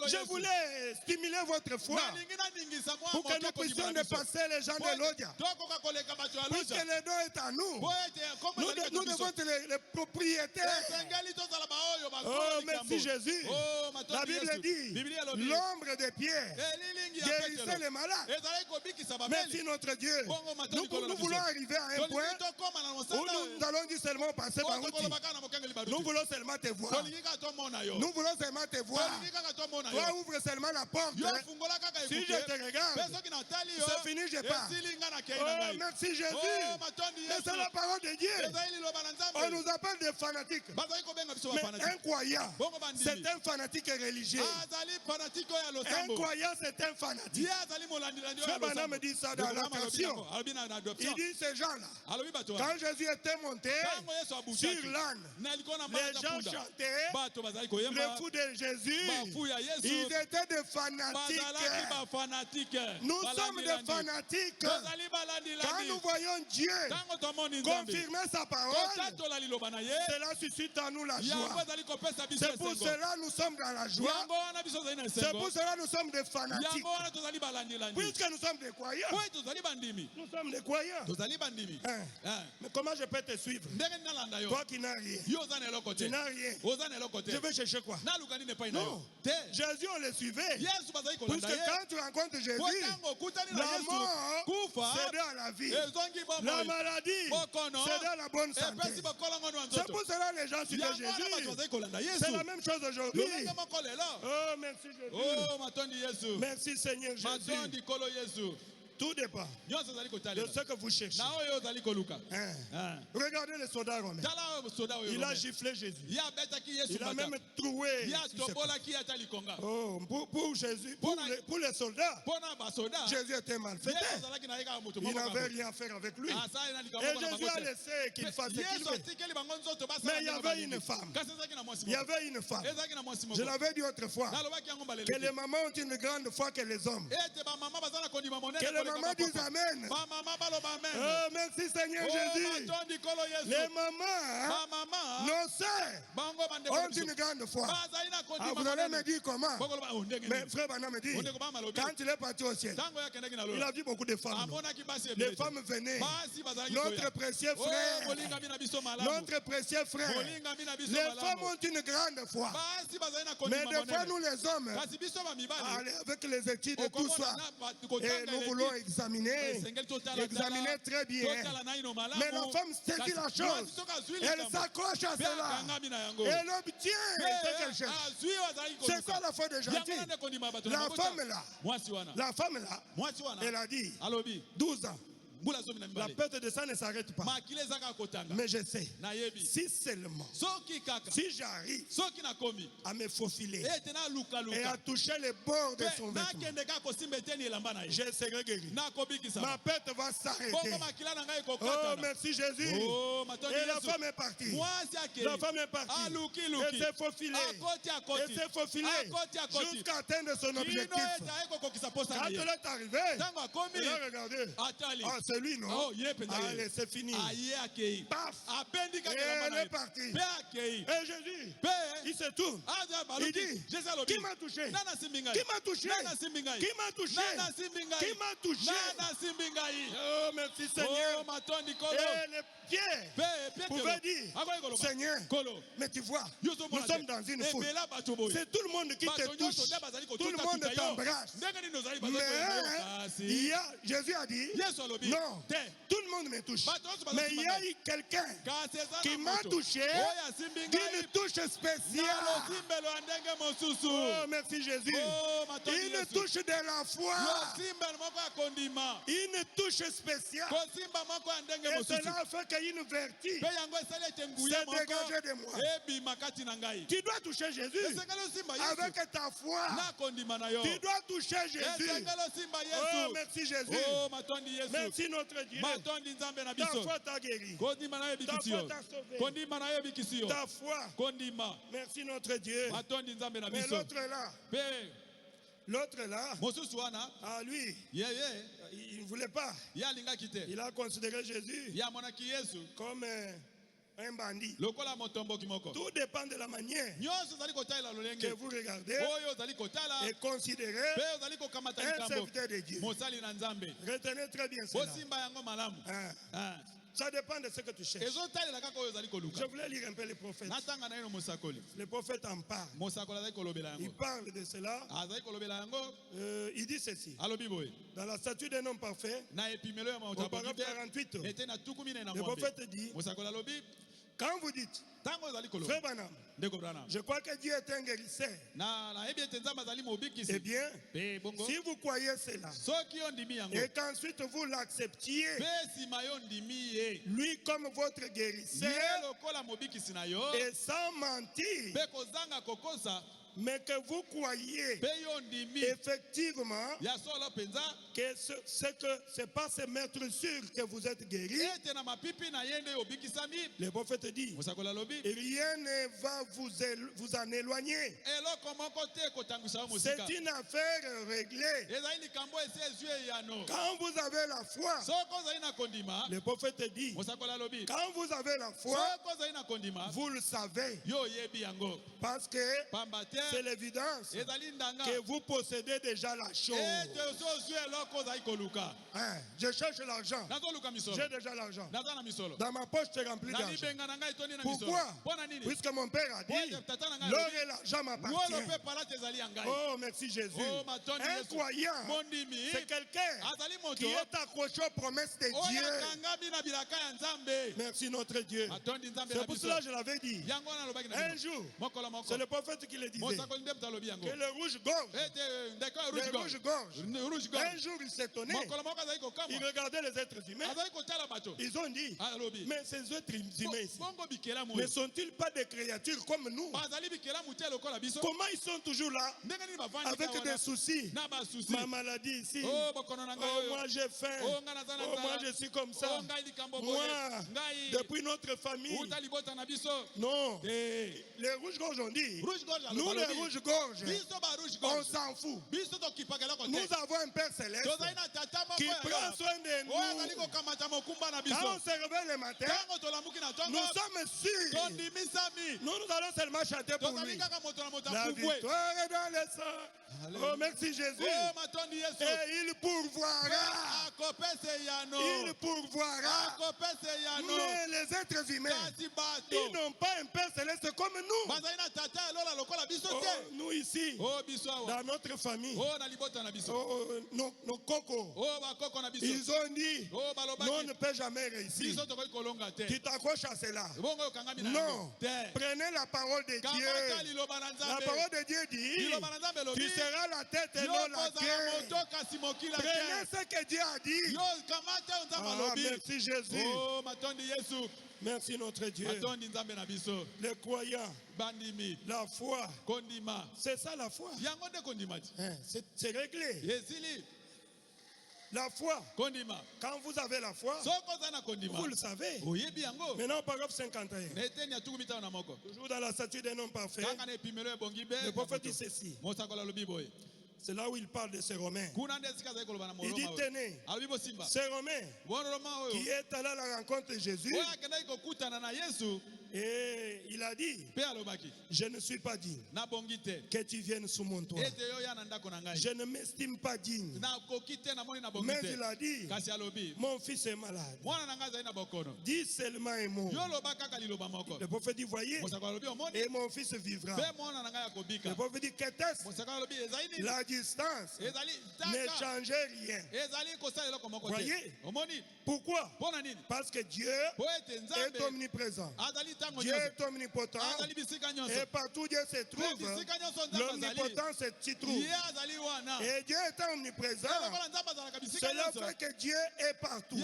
Je voulais stimuler votre foi pour que nous puissions dépasser les gens de l'Odia. Puisque le don est à nous. Nous devons être les propriétaires. Oh, merci Jésus. La Bible dit, l'ombre des pierres guérissait les malades. Merci notre Dieu. Nous voulons arriver à un point où nous allons dire seulement passer par outil. Nous voulons seulement te voir. Nous voulons seulement te voir. Toi, ouvre seulement la porte. Si je te regarde, c'est fini, je pars. Oh, merci Jésus. Mais c'est la parole de Dieu. On nous appelle des fanatiques. Mais un croyant, c'est un fanatique religieux. Un croyant, c'est un fanatique. Frère Branham dit ça dans la version. Il dit ces gens-là, quand Jésus était monté sur l'âne, les gens chantaient le fou de Jésus. Ils étaient des fanatiques. Nous sommes des fanatiques. Quand nous voyons Dieu confirmer sa parole, cela suscite en nous la joie. C'est pour cela que nous sommes dans la joie. C'est pour cela que nous sommes des fanatiques. Puisque nous sommes des croyants. Nous sommes des croyants. Mais comment je peux te suivre? Toi qui n'as rien. Tu n'as rien. Je vais chercher quoi? Non. Jésus, on le suivait. Puisque quand tu rencontres Jésus, la mort, c'est dans la vie. La maladie, c'est dans la bonne santé. C'est pour cela que les gens suivent Jésus. C'est la même chose aujourd'hui. Oh, merci Jésus. Merci Seigneur Jésus. Tout dépend de ce que vous cherchez. Regardez le soldat romain. Il a giflé Jésus. Il a même troué. Oh, pour Jésus, pour les soldats, Jésus était malfait. Il n'avait rien à faire avec lui. Et Jésus a laissé qu'il fasse ce qu'il veut. Mais il y avait une femme. Il y avait une femme. Je l'avais dit autrefois que les mamans ont une grande foi que les hommes. Que les mamans disent Amen. Oh, merci Seigneur Jésus. Les mamans, nos sœurs, ont une grande foi. Vous allez me dire comment? Mais frère Branham me dit, quand il est parti au ciel, il a vu beaucoup de femmes. Les femmes venaient. Notre précieux frère, les femmes ont une grande foi. Mais des fois, nous les hommes, allez, avec les études et tout ça, et nous voulons examiner très bien. Mais la femme saisit la chose. Elle s'accroche à cela. Elle obtient ce qu'elle cherche. C'est ça la foi de gentil. La femme là, elle a dit 12 ans. La perte de sang ne s'arrête pas. Mais je sais, si seulement, si j'arrive à me faufiler et à toucher les bords de son vêtement, je serai guéri. Ma perte va s'arrêter. Oh, merci Jésus. Et la femme est partie. La femme est partie. Elle s'est faufilée. Elle s'est faufilée jusqu'à atteindre son objectif. Quand elle est arrivée, elle a regardé. C'est lui, non? Allez, c'est fini. Paf! Et elle est partie. Et Jésus, il se tourne. Il dit, qui m'a touché? Qui m'a touché? Qui m'a touché? Qui m'a touché? Oh, merci Seigneur. Et les pieds pouvaient dire, Seigneur, mais tu vois, nous sommes dans une foule. C'est tout le monde qui te touche. Tout le monde t'embrasse. Mais Jésus a dit, non, tout le monde me touche. Mais il y a eu quelqu'un qui m'a touché d'une touche spéciale. Oh, merci Jésus. Une touche de la foi. Une touche spéciale. Et cela a fait qu'une vertu s'est dégagée de moi. Tu dois toucher Jésus avec ta foi. Tu dois toucher Jésus. Oh, merci Jésus. Merci notre Dieu. Ta foi t'a guéri. Ta foi t'a sauvé. Ta foi. Merci notre Dieu. Mais l'autre là, ah lui, il ne voulait pas. Il a considéré Jésus comme un bandit. Tout dépend de la manière que vous regardez et considérez un serviteur de Dieu. Retenez très bien cela. Ça dépend de ce que tu cherches. Je voulais lire un peu les prophètes. Les prophètes en parlent. Il parle de cela. Il dit ceci. Dans la statue d'un homme parfait, au paragraphe 48, le prophète dit, Quand vous dites, Frère Branham, je crois que Dieu est un guérisseur. Eh bien, si vous croyez cela, et qu'ensuite vous l'acceptiez, lui comme votre guérisseur, et sans mentir, mais que vous croyez effectivement que ce n'est pas ce maître sûr que vous êtes guéri. Le prophète dit, rien ne va vous en éloigner. C'est une affaire réglée. Quand vous avez la foi, le prophète dit, quand vous avez la foi, vous le savez. Parce que c'est l'évidence que vous possédez déjà la chose. Je cherche l'argent. J'ai déjà l'argent. Dans ma poche, c'est rempli d'argent. Pourquoi? Puisque mon père a dit, l'or et l'argent m'appartiennent. Oh, merci Jésus. Un croyant, c'est quelqu'un qui est accroché aux promesses de Dieu. Merci notre Dieu. C'est pour cela que je l'avais dit. Un jour, c'est le prophète qui le disait. Que le rouge-gorge, un jour il s'étonnait, il regardait les êtres humains, ils ont dit, mais ces êtres humains ici, ne sont-ils pas des créatures comme nous? Comment ils sont toujours là, avec des soucis? Ma maladie ici, oh moi j'ai faim, oh moi je suis comme ça, moi, depuis notre famille. Non, les rouges-gorges ont dit, nous les rouges-gorges, on s'en fout. Nous avons un Père Céleste qui prend soin de nous. Quand on se réveille le matin, nous sommes sûrs. Nous allons seulement chanter pour lui. La victoire est dans le sang. Oh, merci Jésus. Et il pourvoira. Il pourvoira. Mais les êtres humains, ils n'ont pas un Père Céleste comme nous. Oh, nous ici, dans notre famille, nos cocos, ils ont dit, nous on ne peut jamais réussir. Tu t'accroches à cela. Non, prenez la parole de Dieu. La parole de Dieu dit, tu seras la tête et non la queue. Prenez ce que Dieu a dit. Ah, merci Jésus. Merci notre Dieu. Les croyants, la foi, c'est ça la foi. C'est réglé. La foi, quand vous avez la foi, vous le savez. Maintenant, paragraphe 51. Toujours dans la statue d'un homme parfait, le prophète dit ceci. C'est là où il parle de ces Romains. Il dit, tenez, ces Romains qui est allé à la rencontre de Jésus, et il a dit, je ne suis pas digne que tu viennes sous mon toit. Je ne m'estime pas digne. Mais il a dit, mon fils est malade. Dis seulement un mot. Le prophète dit, voyez, et mon fils vivra. Le prophète dit, qu'était-ce? La distance ne changeait rien. Voyez? Pourquoi? Parce que Dieu est omniprésent. Dieu est omnipotent. Et partout Dieu se trouve, l'omnipotence s'y trouve. Et Dieu est omniprésent. Cela fait que Dieu est partout.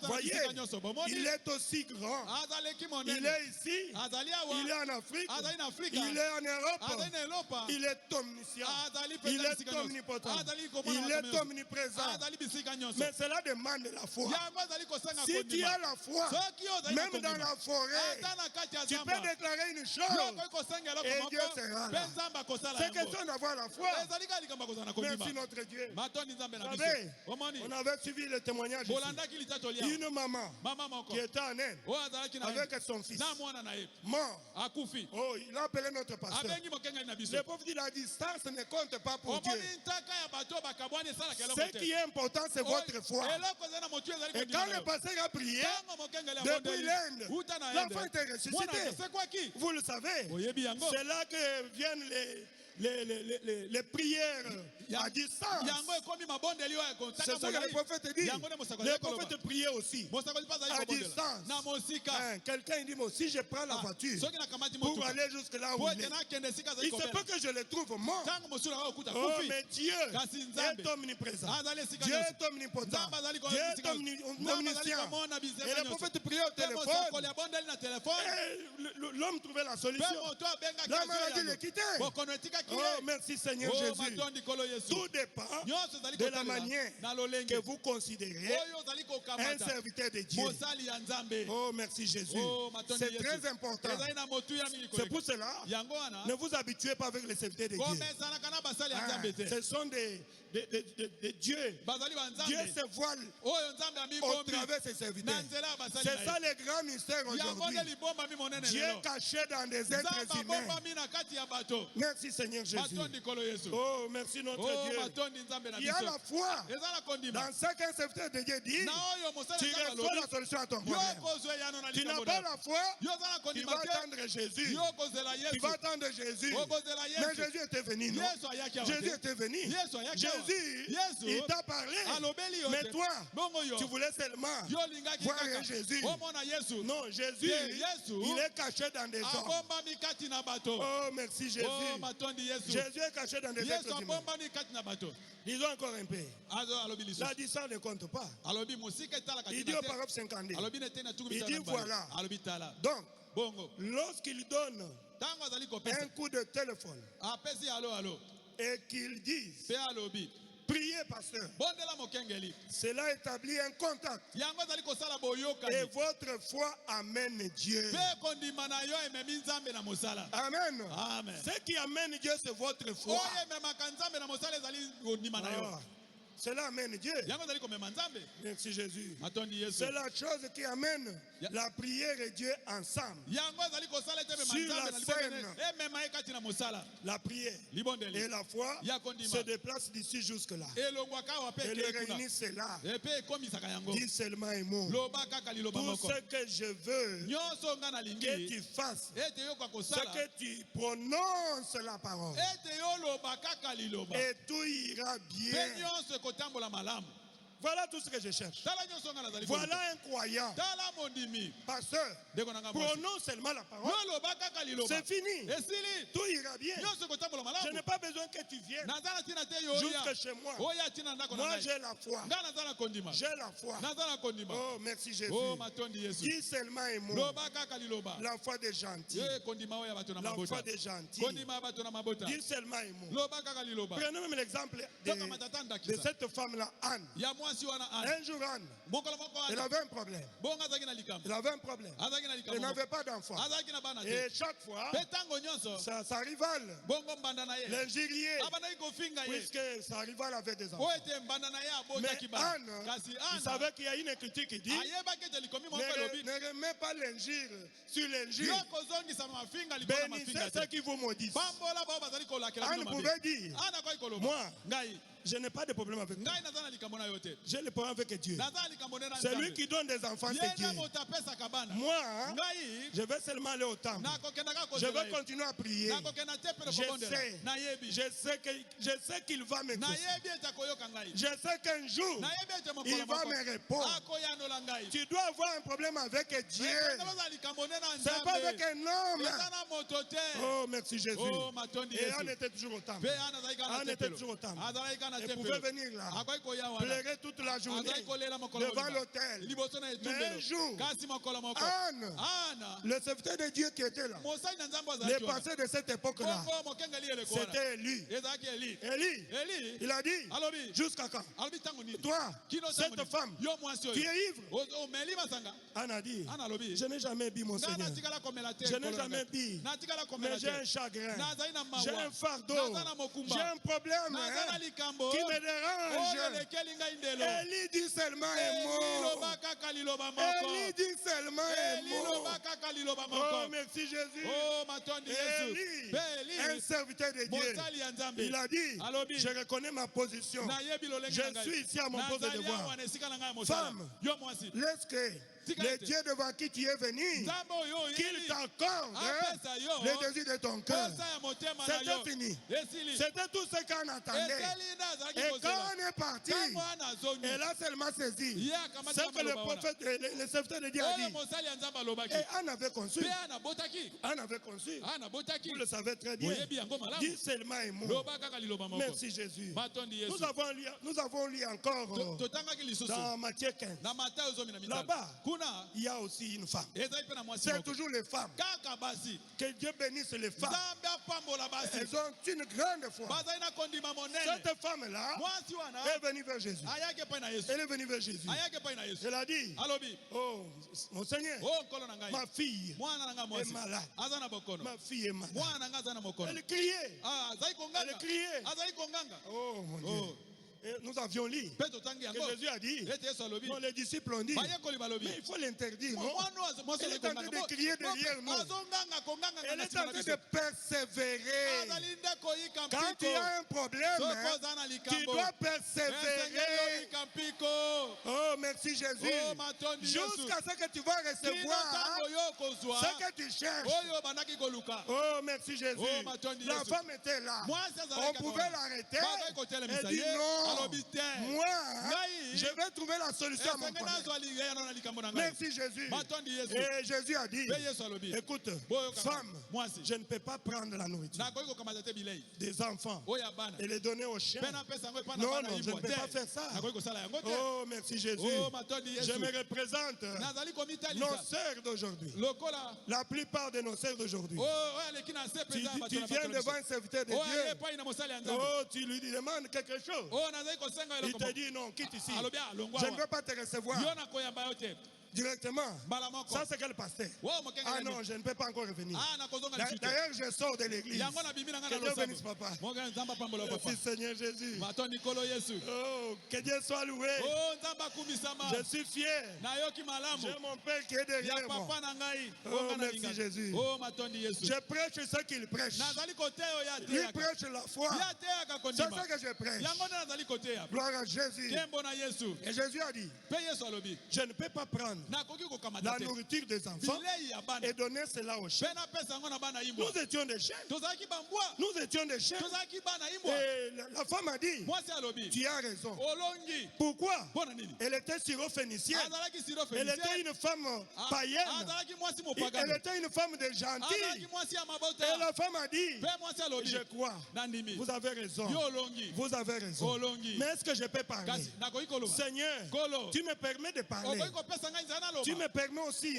Voyez, il est aussi grand. Il est ici. Il est en Afrique. Il est en Europe. Il est omniscient. Il est omnipotent. Il est omniprésent. Mais cela demande la foi. Si tu as la foi, même dans la forêt, tu peux déclarer une chose et Dieu sera là. C'est question d'avoir la foi. Merci notre Dieu. Vous savez, on avait suivi le témoignage ici. Une maman qui était en Inde avec son fils mort. Oh, il a appelé notre pasteur. Le pauvre dit la distance ne compte pas pour Dieu. Ce qui est important, c'est votre foi. Et quand le pasteur a prié, depuis l'Inde, l'enfant était ressuscité. Vous le savez. C'est là que viennent les prières à distance. C'est ça que le prophète dit. Le prophète priait aussi à distance. Quelqu'un dit, si je prends la voiture pour aller jusque là où il est, il se peut que je le trouve mort. Oh, mais Dieu est omniprésent. Dieu est omnipotent. Dieu est omniscient. Et le prophète priait au téléphone. L'homme trouvait la solution. La maladie le quittait. Oh, merci Seigneur Jésus. Tout dépend de la manière que vous considérez un serviteur de Dieu. Oh, merci Jésus. C'est très important. C'est pour cela, ne vous habituez pas avec les serviteurs de Dieu. Ce sont des dieux. Dieu se voile au travers de ses serviteurs. C'est ça le grand mystère aujourd'hui. Dieu caché dans des êtres humains. Merci Seigneur Jésus. Oh, merci notre Dieu. Il y a la foi. Dans ce qu'un serviteur de Dieu dit, tu reçois la solution à ton problème. Tu n'as pas la foi, tu vas attendre Jésus. Tu vas attendre Jésus. Mais Jésus était venu, non? Jésus était venu. Jésus, il t'a parlé. Mais toi, tu voulais seulement voir Jésus. Non, Jésus, il est caché dans des hommes. Oh, merci Jésus. Jésus est caché dans des êtres humains. Disons encore un peu. La distance ne compte pas. Il dit au paragraphe 52. Il dit voilà. Donc, lorsqu'il donne un coup de téléphone et qu'il dise priez, pasteur, cela établit un contact. Et votre foi amène Dieu. Amen. Ce qui amène Dieu, c'est votre foi. Cela amène Dieu. Merci Jésus. C'est la chose qui amène la prière et Dieu ensemble. Sur la scène, la prière et la foi se déplacent d'ici jusque-là. Et les réunissent là. Dis seulement un mot. Tout ce que je veux que tu fasses, c'est que tu prononces la parole. Et tout ira bien. Voilà tout ce que je cherche. Voilà un croyant. Pasteur, prononce seulement la parole. C'est fini. Tout ira bien. Je n'ai pas besoin que tu viennes jusque chez moi. Moi, j'ai la foi. J'ai la foi. Oh, merci Jésus. Dis seulement un mot. La foi des gentils. La foi des gentils. Dis seulement un mot. Prenons même l'exemple de cette femme-là, Anne. Un jour, Anne, elle avait un problème. Elle avait un problème. Elle n'avait pas d'enfant. Et chaque fois, sa rivale l'injuriait, puisque sa rivale avait des enfants. Mais Anne, il savait qu'il y a une écriture qui dit ne remets pas l'injure sur l'injure. Bénissez ceux qui vous maudissent. Anne pouvait dire, moi, je n'ai pas de problème avec toi. J'ai le problème avec Dieu. C'est lui qui donne des enfants, c'est Dieu. Moi, je vais seulement aller au temple. Je vais continuer à prier. Je sais qu'il va m'écouter. Je sais qu'un jour, il va me répondre. Tu dois avoir un problème avec Dieu. C'est pas avec un homme. Oh, merci Jésus. Et Anne était toujours au temple. Anne était toujours au temple. Elle pouvait venir là, pleurer toute la journée devant l'autel. Mais un jour, Anne, le serviteur de Dieu qui était là, le passé de cette époque-là, c'était Élie. Élie, il a dit, jusqu'à quand? Toi, cette femme, tu es ivre. Anne a dit, je n'ai jamais bu mon Seigneur. Je n'ai jamais bu. Mais j'ai un chagrin. J'ai un fardeau. J'ai un problème qui me dérange. Élie dit seulement un mot. Élie dit seulement un mot. Oh, merci Jésus. Élie, un serviteur de Dieu, il a dit, je reconnais ma position. Je suis ici à mon poste de devoir. Femme, laisse que le Dieu devant qui tu es venu, qu'il t'accorde le désir de ton cœur. C'était fini. C'était tout ce qu'on attendait. Et quand on est parti, et là seulement saisi, c'est que le prophète, le serviteur de Dieu a dit. Et Anne avait conçu. Anne avait conçu. Vous le savez très bien. Dis seulement un mot. Merci Jésus. Nous avons lu encore dans Matthieu 15. Là-bas, il y a aussi une femme. C'est toujours les femmes. Que Dieu bénisse les femmes. Elles ont une grande foi. Cette femme-là est venue vers Jésus. Elle est venue vers Jésus. Elle a dit, oh mon Seigneur, ma fille est malade. Ma fille est malade. Elle criait. Elle criait. Oh mon Dieu. Et nous avions lu que Jésus a dit, non, les disciples ont dit, mais il faut l'interdire, non? Elle est en train de crier derrière nous. Elle est en train de persévérer. Quand tu as un problème, tu dois persévérer. Oh, merci Jésus. Jusqu'à ce que tu vas recevoir ce que tu cherches. Oh, merci Jésus. La femme était là. On pouvait l'arrêter. Elle dit non. Moi, je vais trouver la solution à mon problème. Merci Jésus. Et Jésus a dit, écoute, femme, je ne peux pas prendre la nourriture des enfants et les donner aux chiens. Non, non, je ne peux pas faire ça. Oh, merci Jésus. Je me représente nos sœurs d'aujourd'hui. La plupart de nos sœurs d'aujourd'hui. Tu viens devant un serviteur de Dieu. Oh, tu lui demandes quelque chose. Il te dit non, quitte ici. Je ne veux pas te recevoir. Directement. Ça, c'est quel pasteur? Ah non, je ne peux pas encore revenir. D'ailleurs, je sors de l'église. Que Dieu bénisse papa. Merci Seigneur Jésus. Oh, que Dieu soit loué. Je suis fier. J'ai mon Père qui est derrière moi. Oh, merci Jésus. Je prêche ce qu'il prêche. Lui prêche la foi. C'est ce que je prêche. Gloire à Jésus. Et Jésus a dit, je ne peux pas prendre la nourriture des enfants et donner cela aux chiens. Nous étions des chiens. Nous étions des chiens. Et la femme a dit, tu as raison. Pourquoi? Elle était syrophénicienne. Elle était une femme païenne. Elle était une femme de gentille. Et la femme a dit, je crois. Vous avez raison. Vous avez raison. Mais est-ce que je peux parler? Seigneur, tu me permets de parler. Tu me permets aussi de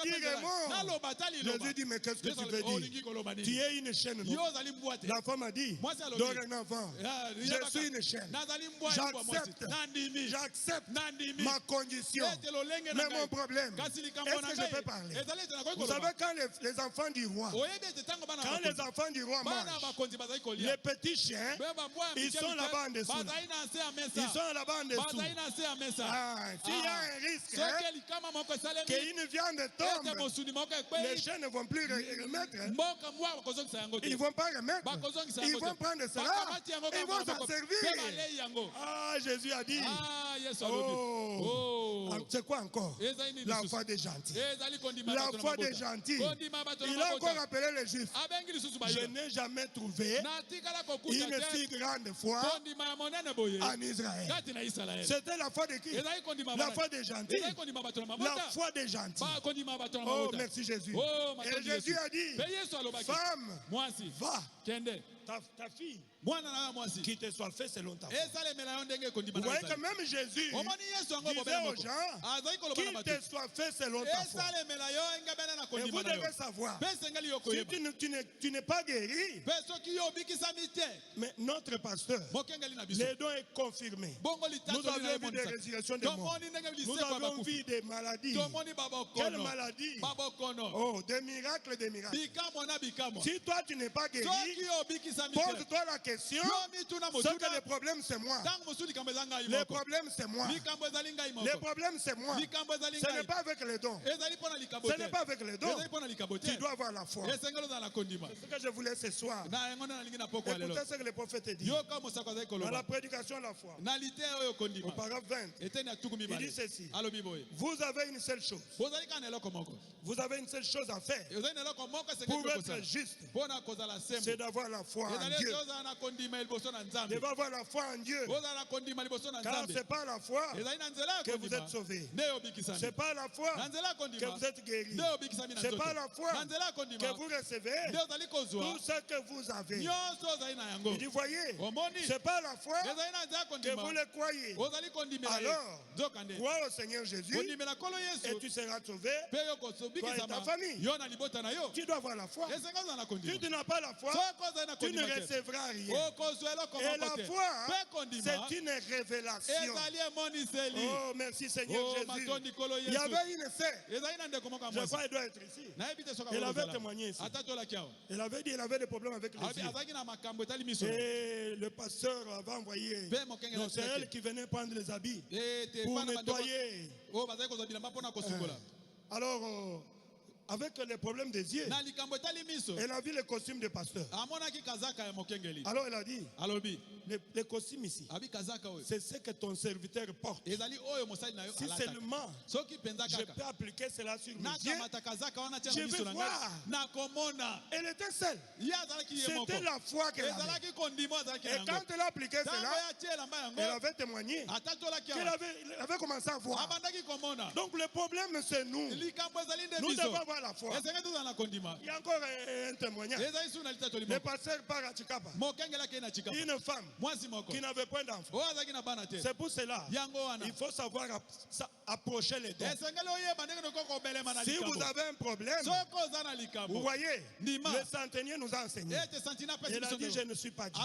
dire un mot. Jésus dit, mais qu'est-ce que tu veux dire? Tu es une chaîne. La femme a dit, dorénavant, je suis une chaîne. J'accepte ma condition. Mais mon problème, est-ce que je peux parler? Vous savez, quand les enfants du roi, mangent, les petits chiens, ils sont là-bas en dessous. Ils sont là-bas en dessous. S'il y a un risque, qu'une viande tombe, les chiens ne vont plus remettre. Ils ne vont pas remettre. Ils vont prendre cela. Ils vont s'en servir. Ah, Jésus a dit. Oh, c'est quoi encore? La foi des gentils. La foi des gentils. Il a encore appelé les Juifs. Je n'ai jamais trouvé une si grande foi en Israël. C'était la foi de qui? La foi des gentils. La foi des gentils. Oh, merci Jésus. Et Jésus a dit, femme, va. Ta fille, qui te soit fait selon ta foi. Vous voyez que même Jésus disait aux gens, qu'il te soit fait selon ta foi. Et vous devez savoir, si tu n'es pas guéri, mais notre pasteur, les dons est confirmé. Nous avons vu des résurrections de morts. Nous avons vu des maladies. Quelles maladies? Oh, des miracles, des miracles. Si toi tu n'es pas guéri, Pose-toi la question. Ce que le problème c'est moi. Le problème c'est moi. Le problème c'est moi. Ce n'est pas avec les dons. Ce n'est pas avec les dons. Tu dois avoir la foi. C'est ce que je voulais ce soir. Écoutez ce que le prophète dit. Dans la prédication de la foi. Au paragraphe 20. Il dit ceci. Vous avez une seule chose. Vous avez une seule chose à faire pour être juste. C'est d'avoir la foi en Dieu. De avoir la foi en Dieu. Car ce n'est pas la foi que vous êtes sauvés. Ce n'est pas la foi que vous êtes guéris. Ce n'est pas la foi que vous recevez tout ce que vous avez. Il dit, voyez, ce n'est pas la foi que vous le croyez. Alors, crois au Seigneur Jésus et tu seras sauvé, toi et ta famille. Tu dois avoir la foi. Si tu n'as pas la foi, tu ne recevras rien. Et la foi, c'est une révélation. Oh, merci Seigneur Jésus. Il y avait une sœur. Je crois qu'elle doit être ici. Elle avait témoigné ici. Elle avait dit qu'elle avait des problèmes avec les yeux. Et le pasteur avait envoyé. Donc c'est elle qui venait prendre les habits pour nettoyer. Alors, avec les problèmes des yeux, elle a vu le costume du pasteur. Alors elle a dit, le costume ici, c'est ce que ton serviteur porte. Si seulement je peux appliquer cela sur mes yeux, je vais voir. Elle était seule. C'était la foi qu'elle avait. Et quand elle a appliqué cela, elle avait témoigné qu'elle avait commencé à voir. Donc le problème c'est nous. Nous devons avoir la foi. Il y a encore un témoignage. Le pasteur part à Chikapa. Une femme qui n'avait point d'enfant. C'est pour cela il faut savoir approcher les dons. Si vous avez un problème, vous voyez, le centenier nous a enseigné. Il a dit, je ne suis pas dit.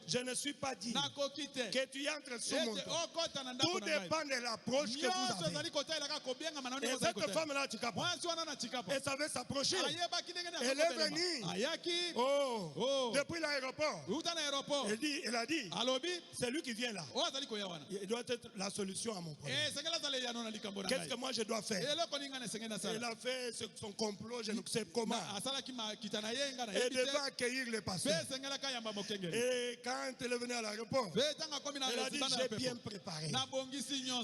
Je ne suis pas dit que tu entres sous mon don. Tout dépend de l'approche que vous avez. Et cette femme-là, elle savait s'approcher. Elle est venue depuis l'aéroport. Elle a dit, c'est lui qui vient là. Il doit être la solution à mon problème. Qu'est-ce que moi je dois faire? Elle a fait son complot, je ne sais comment. Elle devait accueillir le pasteur. Et quand elle est venue à l'aéroport, elle a dit, j'ai bien préparé.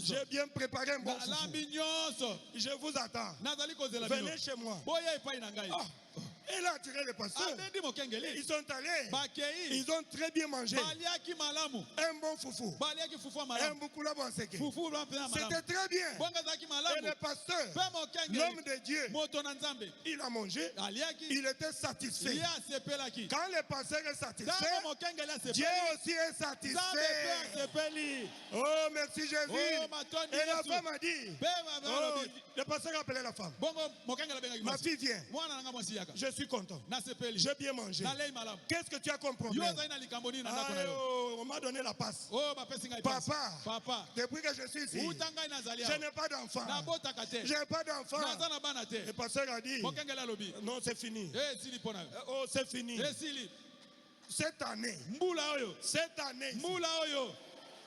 J'ai bien préparé un bon foufou. Je vous attends. Venez chez moi. Elle a attiré le pasteur. Ils sont allés. Ils ont très bien mangé. Un bon foufou. Un boukoula bonseke. C'était très bien. Et le pasteur, l'homme de Dieu, il a mangé. Il était satisfait. Quand le pasteur est satisfait, Dieu aussi est satisfait. Oh, merci Jésus. Et la femme a dit, le pasteur a appelé la femme. Ma fille vient. Je suis content. J'ai bien mangé. Qu'est-ce que tu as comme problème? On m'a donné la passe. Papa, depuis que je suis ici, je n'ai pas d'enfant. Je n'ai pas d'enfant. Le pasteur a dit, non, c'est fini. Oh, c'est fini. Cette année,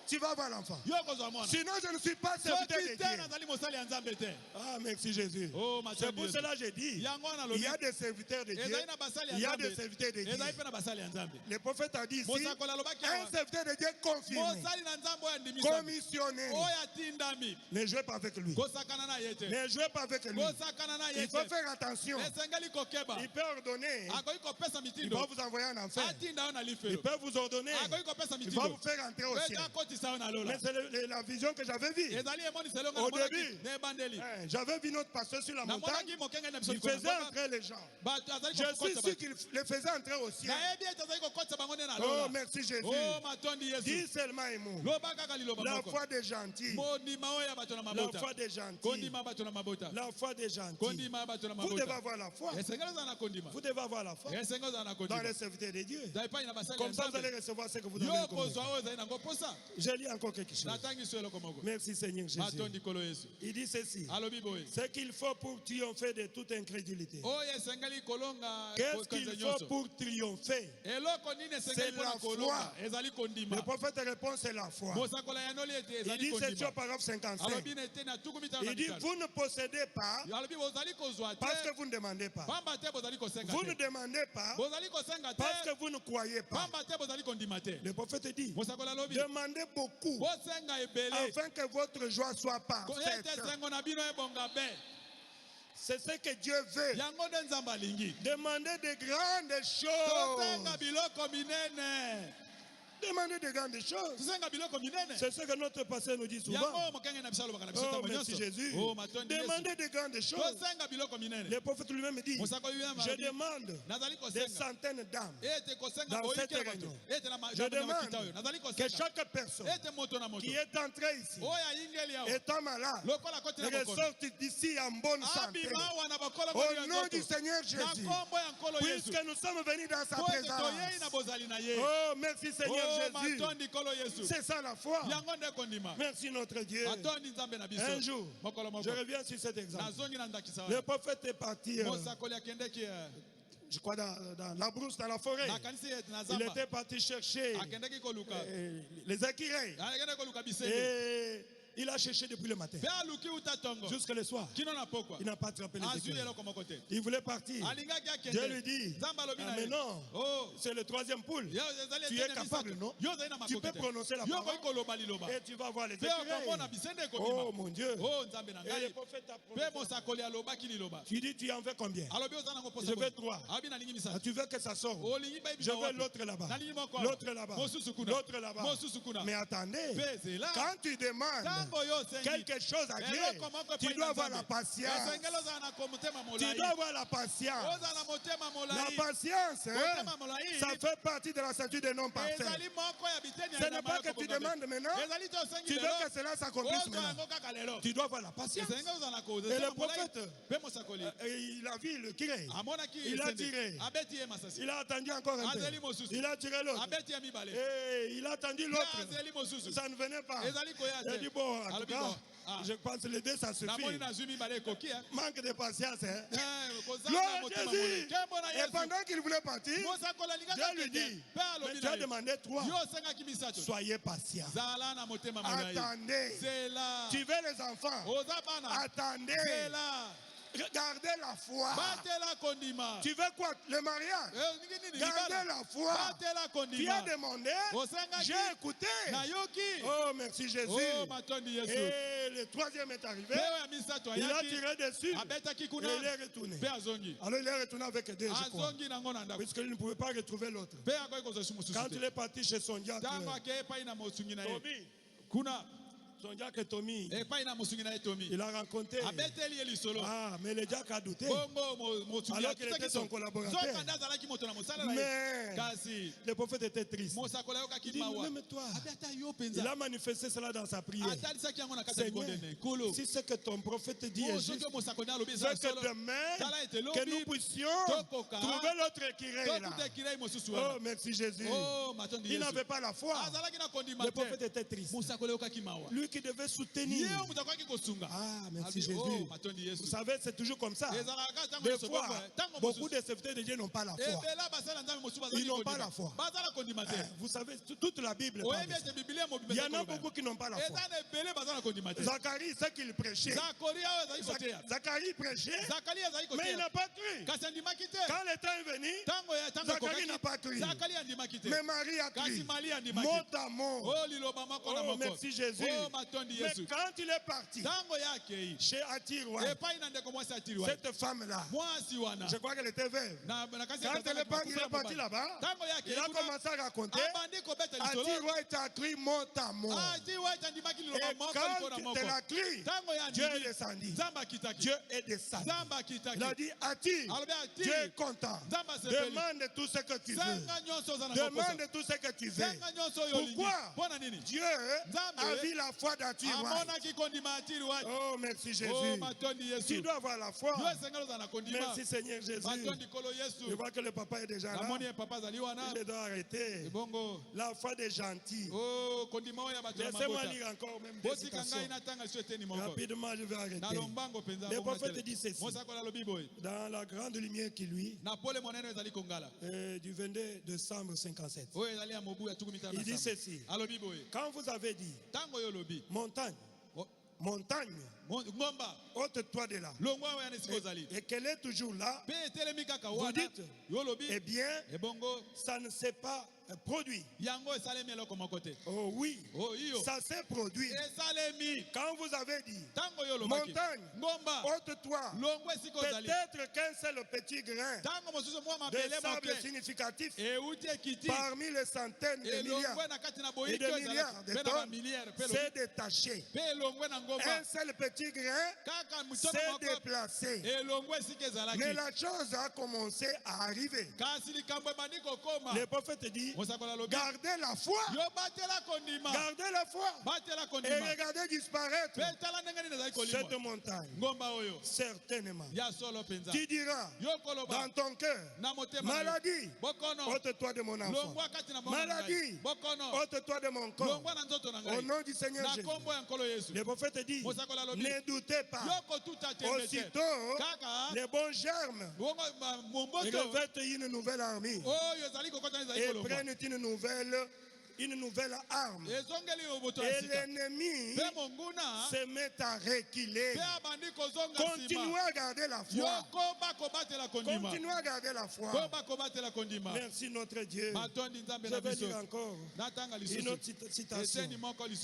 tu vas avoir l'enfant. Sinon, je ne suis pas serviteur de Dieu. Ah, merci Jésus. C'est pour cela que j'ai dit, il y a des serviteurs de Dieu, il y a des serviteurs de Dieu. Le prophète a dit ici, un serviteur de Dieu confirmé, commissionné. Ne jouez pas avec lui. Ne jouez pas avec lui. Il faut faire attention. Il peut ordonner. Il va vous envoyer en enfer. Il peut vous ordonner. Il va vous faire entrer au ciel. Mais c'est la vision que j'avais vue. Au début, j'avais vu notre pasteur sur la montagne. Il faisait entrer les gens. Je suis sûr qu'il les faisait entrer au ciel. Oh, merci Jésus. Dis seulement un mot. La foi des gentils. La foi des gentils. La foi des gentils. Vous devez avoir la foi. Vous devez avoir la foi dans les serviteurs de Dieu. Comme ça, vous allez recevoir ce que vous devez. Je lis encore quelque chose. Merci Seigneur Jésus. Il dit ceci. Ce qu'il faut pour triompher de toute incrédulité. Qu'est-ce qu'il faut pour triompher? C'est la foi. Le prophète répond, c'est la foi. Il dit, c'est sur paragraphe 55. Il dit, vous ne possédez pas parce que vous ne demandez pas. Vous ne demandez pas parce que vous ne croyez pas. Le prophète dit, demandez beaucoup afin que votre joie soit parfaite. C'est ce que Dieu veut. Demandez de grandes choses. Demandez de grandes choses. C'est ce que notre pasteur nous dit souvent. Oh, merci Jésus. Demandez de grandes choses. Le prophète lui-même dit, je demande des centaines d'âmes dans cette réunion. Je demande que chaque personne qui est entrée ici, étant malade, ressorte d'ici en bonne santé. Au nom du Seigneur Jésus, puisque nous sommes venus dans sa présence. Oh, merci Seigneur Jésus. C'est ça la foi. Merci notre Dieu. Un jour, je reviens sur cet exemple. Le prophète est parti, je crois, dans la brousse, dans la forêt. Il était parti chercher les écureuils. Et il a cherché depuis le matin jusqu'à le soir. Il n'a pas attrapé les écureuils. Il voulait partir. Dieu lui dit, ah, mais non, c'est le troisième poule. Tu es capable, non? Tu peux prononcer la parole et tu vas voir les écureuils. Oh mon Dieu. Et le prophète a promis. Tu dis, tu en veux combien? Je veux 3. Tu veux que ça sorte? Je veux l'autre là-bas. L'autre là-bas. L'autre là-bas. Mais attendez, quand tu demandes quelque chose à Dieu, tu dois avoir la patience. Tu dois avoir la patience. La patience, ça fait partie de la statue des non parfaits. Ce n'est pas que tu demandes maintenant, tu veux que cela s'accomplisse maintenant. Tu dois avoir la patience. Et le prophète, il a vu le tiré. Il a tiré. Il a attendu encore un peu. Il a tiré l'autre. Et il a attendu l'autre. Ça ne venait pas. Il a dit, bon, en tout cas, je pense que les deux, ça suffit. Manque de patience. Gloire à Jésus. Et pendant qu'il voulait partir, Dieu lui dit, mais tu as demandé 3. Soyez patient. Attendez. Tu veux les enfants. Attendez. Gardez la foi. Tu veux quoi? Le mariage? Gardez la foi. Tu as demandé, j'ai écouté. Oh, merci Jésus. Et le troisième est arrivé. Il a tiré dessus. Et il est retourné. Alors il est retourné avec deux, je crois. Puisqu'il ne pouvait pas retrouver l'autre. Quand il est parti chez son diacre, son diacre Tommy, il a rencontré. Ah, mais le diacre a douté. Alors qu'il était son collaborateur. Mais le prophète était triste. Il dit, même toi, il a manifesté cela dans sa prière. Seigneur, si ce que ton prophète dit est juste, c'est que demain, que nous puissions trouver l'autre écureuil là. Oh, merci Jésus. Il n'avait pas la foi. Le prophète était triste. Lui qui devait soutenir. Ah, merci Jésus. Vous savez, c'est toujours comme ça. Des fois, beaucoup de serviteurs de Dieu n'ont pas la foi. Ils n'ont pas la foi. Vous savez, toute la Bible parle de ça. Il y en a beaucoup qui n'ont pas la foi. Zacharie, c'est qu'il prêchait. Zacharie prêchait, mais il n'a pas cru. Quand le temps est venu, Zacharie n'a pas cru. Mais Marie a cru. Mot à mot. Oh, merci Jésus. Mais quand il est parti chez Atiroua, cette femme-là, je crois qu'elle était veuve. Quand elle est partie là-bas, il a commencé à raconter. Atiroua était accru mot à mot. Et quand elle a crié, Dieu est descendu. Dieu est descendu. Il a dit, Ati, Dieu est content. Demande tout ce que tu veux. Demande tout ce que tu veux. Pourquoi? Dieu a vu la foi foi d'Ati. Oh, merci Jésus. Tu dois avoir la foi. Merci Seigneur Jésus. Je vois que le papa est déjà là. Je dois arrêter. La foi des gentils. Laissez-moi lire encore même des citations. Rapidement, je vais arrêter. Le prophète dit ceci. Dans la grande lumière qui lui, du 22 décembre 57. Il dit ceci. Quand vous avez dit montagne, montagne, ôte-toi de là. Et qu'elle est toujours là. Vous dites, eh bien, ça ne s'est pas produit. Oh oui, ça s'est produit. Quand vous avez dit montagne, ôte-toi, peut-être qu'un seul petit grain de sable significatif parmi les centaines de milliards et de milliards de tonnes s'est détaché. Un seul petit grain s'est déplacé. Mais la chose a commencé à arriver. Le prophète dit, gardez la foi. Gardez la foi. Et regardez disparaître cette montagne. Certainement. Tu diras dans ton cœur, maladie, ôte-toi de mon enfant. Maladie, ôte-toi de mon corps. Au nom du Seigneur Jésus. Le prophète dit, ne doutez pas. Aussitôt, les bons germes revêtent une nouvelle armée et prennent une nouvelle arme. Et l'ennemi se met à reculer. Continuez à garder la foi. Continuez à garder la foi. Merci notre Dieu. Je vais lire encore une autre citation.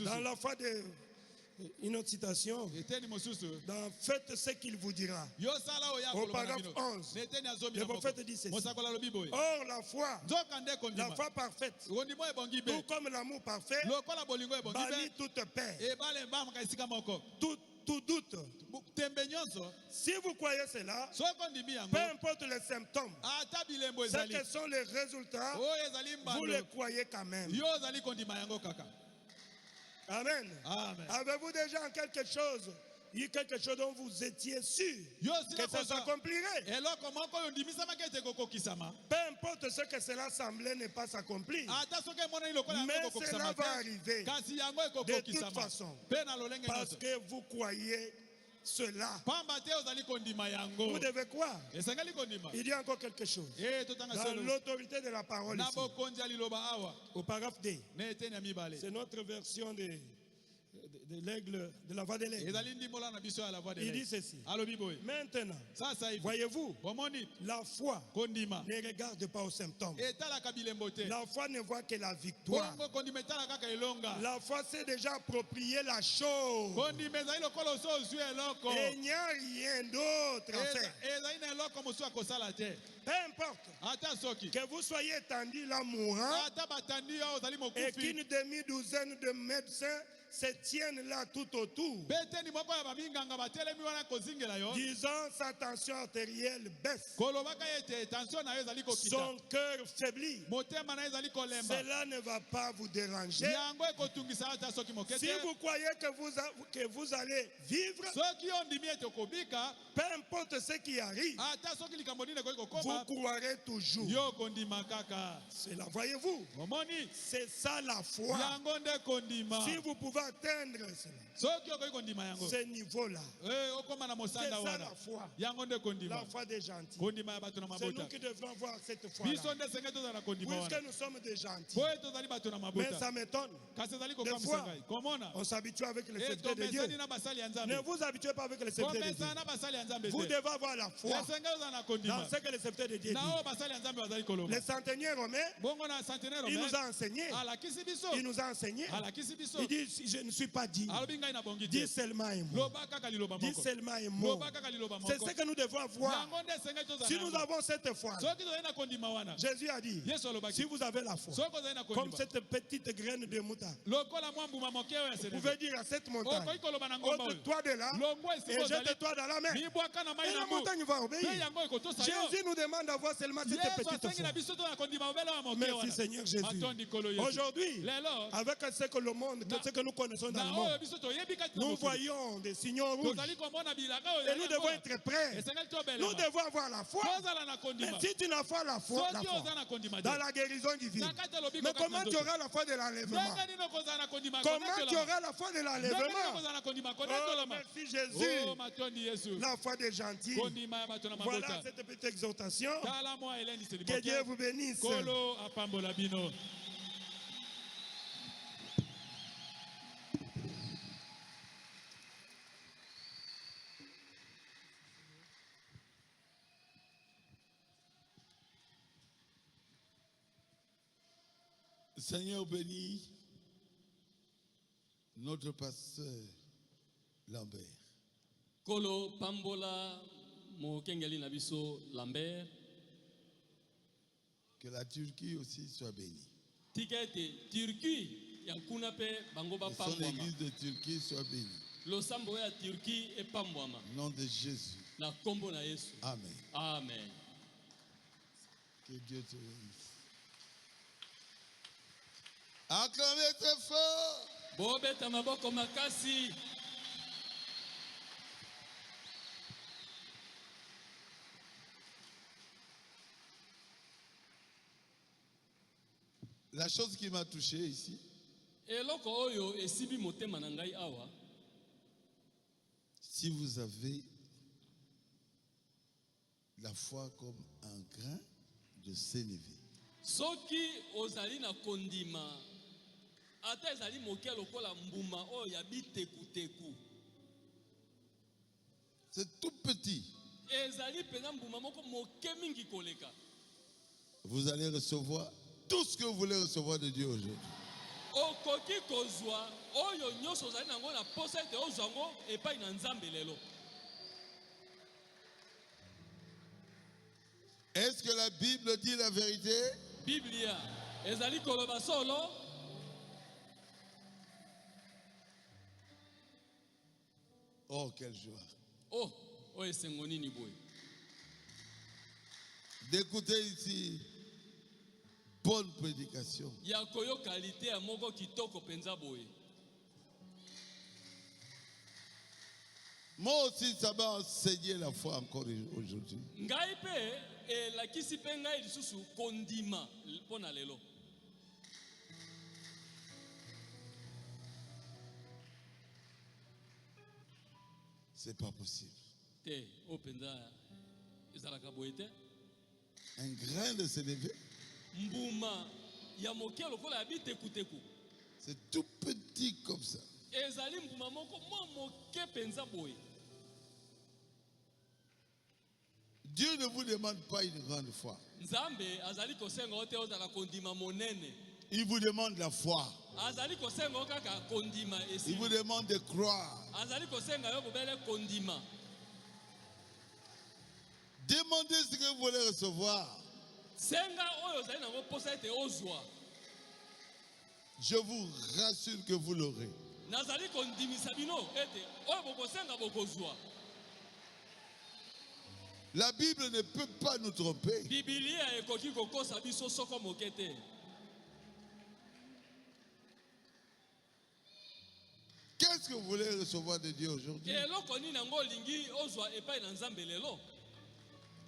Dans la foi de... Une autre citation. Dans faites ce qu'il vous dira. Au paragraphe 11. Le prophète dit ceci. Or la foi parfaite, tout comme l'amour parfait, bannit toute paix, tout doute. Si vous croyez cela, peu importe les symptômes, ce que sont les résultats, vous les croyez quand même. Amen. Avez-vous déjà en quelque chose dont vous étiez sûr que ça s'accomplirait? Peu importe ce que cela semblait ne pas s'accomplir, mais cela va arriver de toute façon, parce que vous croyez cela. Vous devez croire. Il y a encore quelque chose. Dans l'autorité de la parole ici, au paragraphe D, c'est notre version de l'aigle, de la voix de l'aigle. Il dit ceci. Maintenant, voyez-vous, la foi ne regarde pas aux symptômes. La foi ne voit que la victoire. La foi s'est déjà approprié la chose. Et il n'y a rien d'autre à faire. Peu importe que vous soyez étendu là mourant et qu'une demi-douzaine de médecins se tiennent là tout autour, disant sa tension artérielle baisse, son cœur faiblit. Cela ne va pas vous déranger. Si vous croyez que vous allez vivre, peu importe ce qui arrive, vous croirez toujours. Cela, voyez-vous, c'est ça la foi. Si vous pouvez atteindre ce niveau-là, c'est ça la foi. La foi des gentils. C'est nous qui devons voir cette foi-là. Puisque nous sommes des gentils. Mais ça m'étonne. Des fois, on s'habitue avec les serviteurs de Dieu. Ne vous habituez pas avec les serviteurs de Dieu. Vous devez avoir la foi dans ce que les serviteurs de Dieu disent. Les centeniers romains, il nous a enseigné. Il nous a enseigné. Il dit, je ne suis pas dit. Dis seulement un mot. Dis seulement un mot. C'est ce que nous devons avoir. Si nous avons cette foi, Jésus a dit, si vous avez la foi, comme cette petite graine de moutarde, vous pouvez dire à cette montagne, ôte-toi de là et jette-toi dans la mer. Et la montagne va obéir. Jésus nous demande d'avoir seulement cette petite foi. Merci Seigneur Jésus. Aujourd'hui, avec ce que le monde, ce que nous connaissons dans le monde. Nous voyons des signaux rouges. Et nous devons être prêts. Nous devons avoir la foi. Mais si tu n'as pas la foi, dans la guérison divine, mais comment tu auras la foi de l'enlèvement? Comment tu auras la foi de l'enlèvement? Oh, merci Jésus. La foi des gentils. Voilà cette petite exhortation. Que Dieu vous bénisse. Seigneur bénit notre pasteur Lambert. Kolo pambola mo kengeli na biso Lambert. Que la Turquie aussi soit bénie. Tikete Turquie ya kuna pe bango ba pambwa. Son église de Turquie soit bénie. Lo sambo ya Turquie e pambwa. Au nom de Jésus. Na kombo na Yesu. Amen. Amen. Que Dieu te bénisse. Acclamez très fort. Bobeta maboko makasi. La chose qui m'a touché ici, si vous avez la foi comme un grain de sénévé, soki ozali na kondima ata ezali moke lokola mbuma oyo ya bitekuteku, c'est tout petit, ezali pena mbuma moko moke mingi koleka, vous allez recevoir tout ce que vous voulez recevoir de Dieu aujourd'hui. Okoki kozwa oyo nyoso ozali nango na posa ete ozwa ngo epai na Nzambe lelo. Est-ce que la Bible dit la vérité? Biblia ezali koloba solo. Oh, quelle joie. Oh, esengo nini boy. D'écouter ici bonne prédication. Ya koyo qualité ya moko kitoko penza boy. Moi aussi, ça m'a enseigné la foi encore aujourd'hui. Ngai pe la kisi pe ngai lisusu kondima pona lelo. C'est pas possible. Te openza ezalaka boy te. Un grain de sénévé. Mbuma ya moke lokola ya bitekuteku. C'est tout petit comme ça. Ezali mbuma moko moke penza boy. Dieu ne vous demande pas une grande foi. Nzambe azali kosenga ote ozala kondima monene. Il vous demande la foi. Azali kosenga okaka kondima esi. Il vous demande de croire. Azali kosenga yo bobele kondima. Demandez ce que vous voulez recevoir. Senga oyo zali nango posa ete ozwa. Je vous rassure que vous l'aurez. Nazali kondimisa bino ete oyo bokosenga bokozwa. La Bible ne peut pas nous tromper. Biblia ekoki kokosa biso soko mokete. Qu'est-ce que vous voulez recevoir de Dieu aujourd'hui? Eloko nini nango lingi ozwa epai na Nzambe lelo?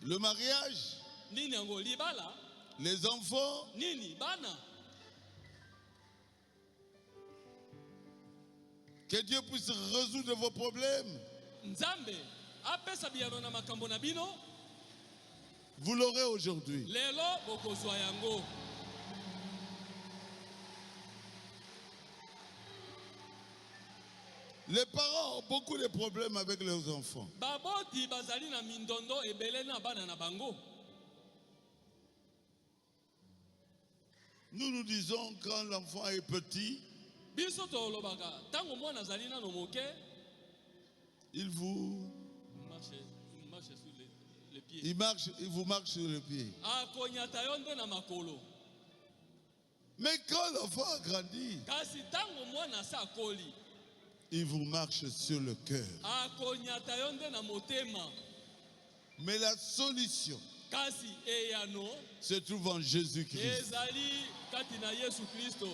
Le mariage, nini nango libala, les enfants, nini bana. Que Dieu puisse résoudre vos problèmes. Nzambe apesa biyano na makambo na bino. Vous l'aurez aujourd'hui. Lelo bokozwa yango. Les parents ont beaucoup de problèmes avec leurs enfants. Baboti bazali na mindondo ebele na bana na bango. Nous nous disons quand l'enfant est petit, biso to lobaka tango mwana azali na no moke, il vous marche sur les pieds. Il vous marche sur le pied. Akonyata yo nde na makolo. Mais quand l'enfant a grandi, kasi tango mwana sa koli, il vous marche sur le cœur. Akonyata yo nde na motema. Mais la solution kasi eyano se trouve en Jésus-Christ. ezali kati na Yesu Kristo.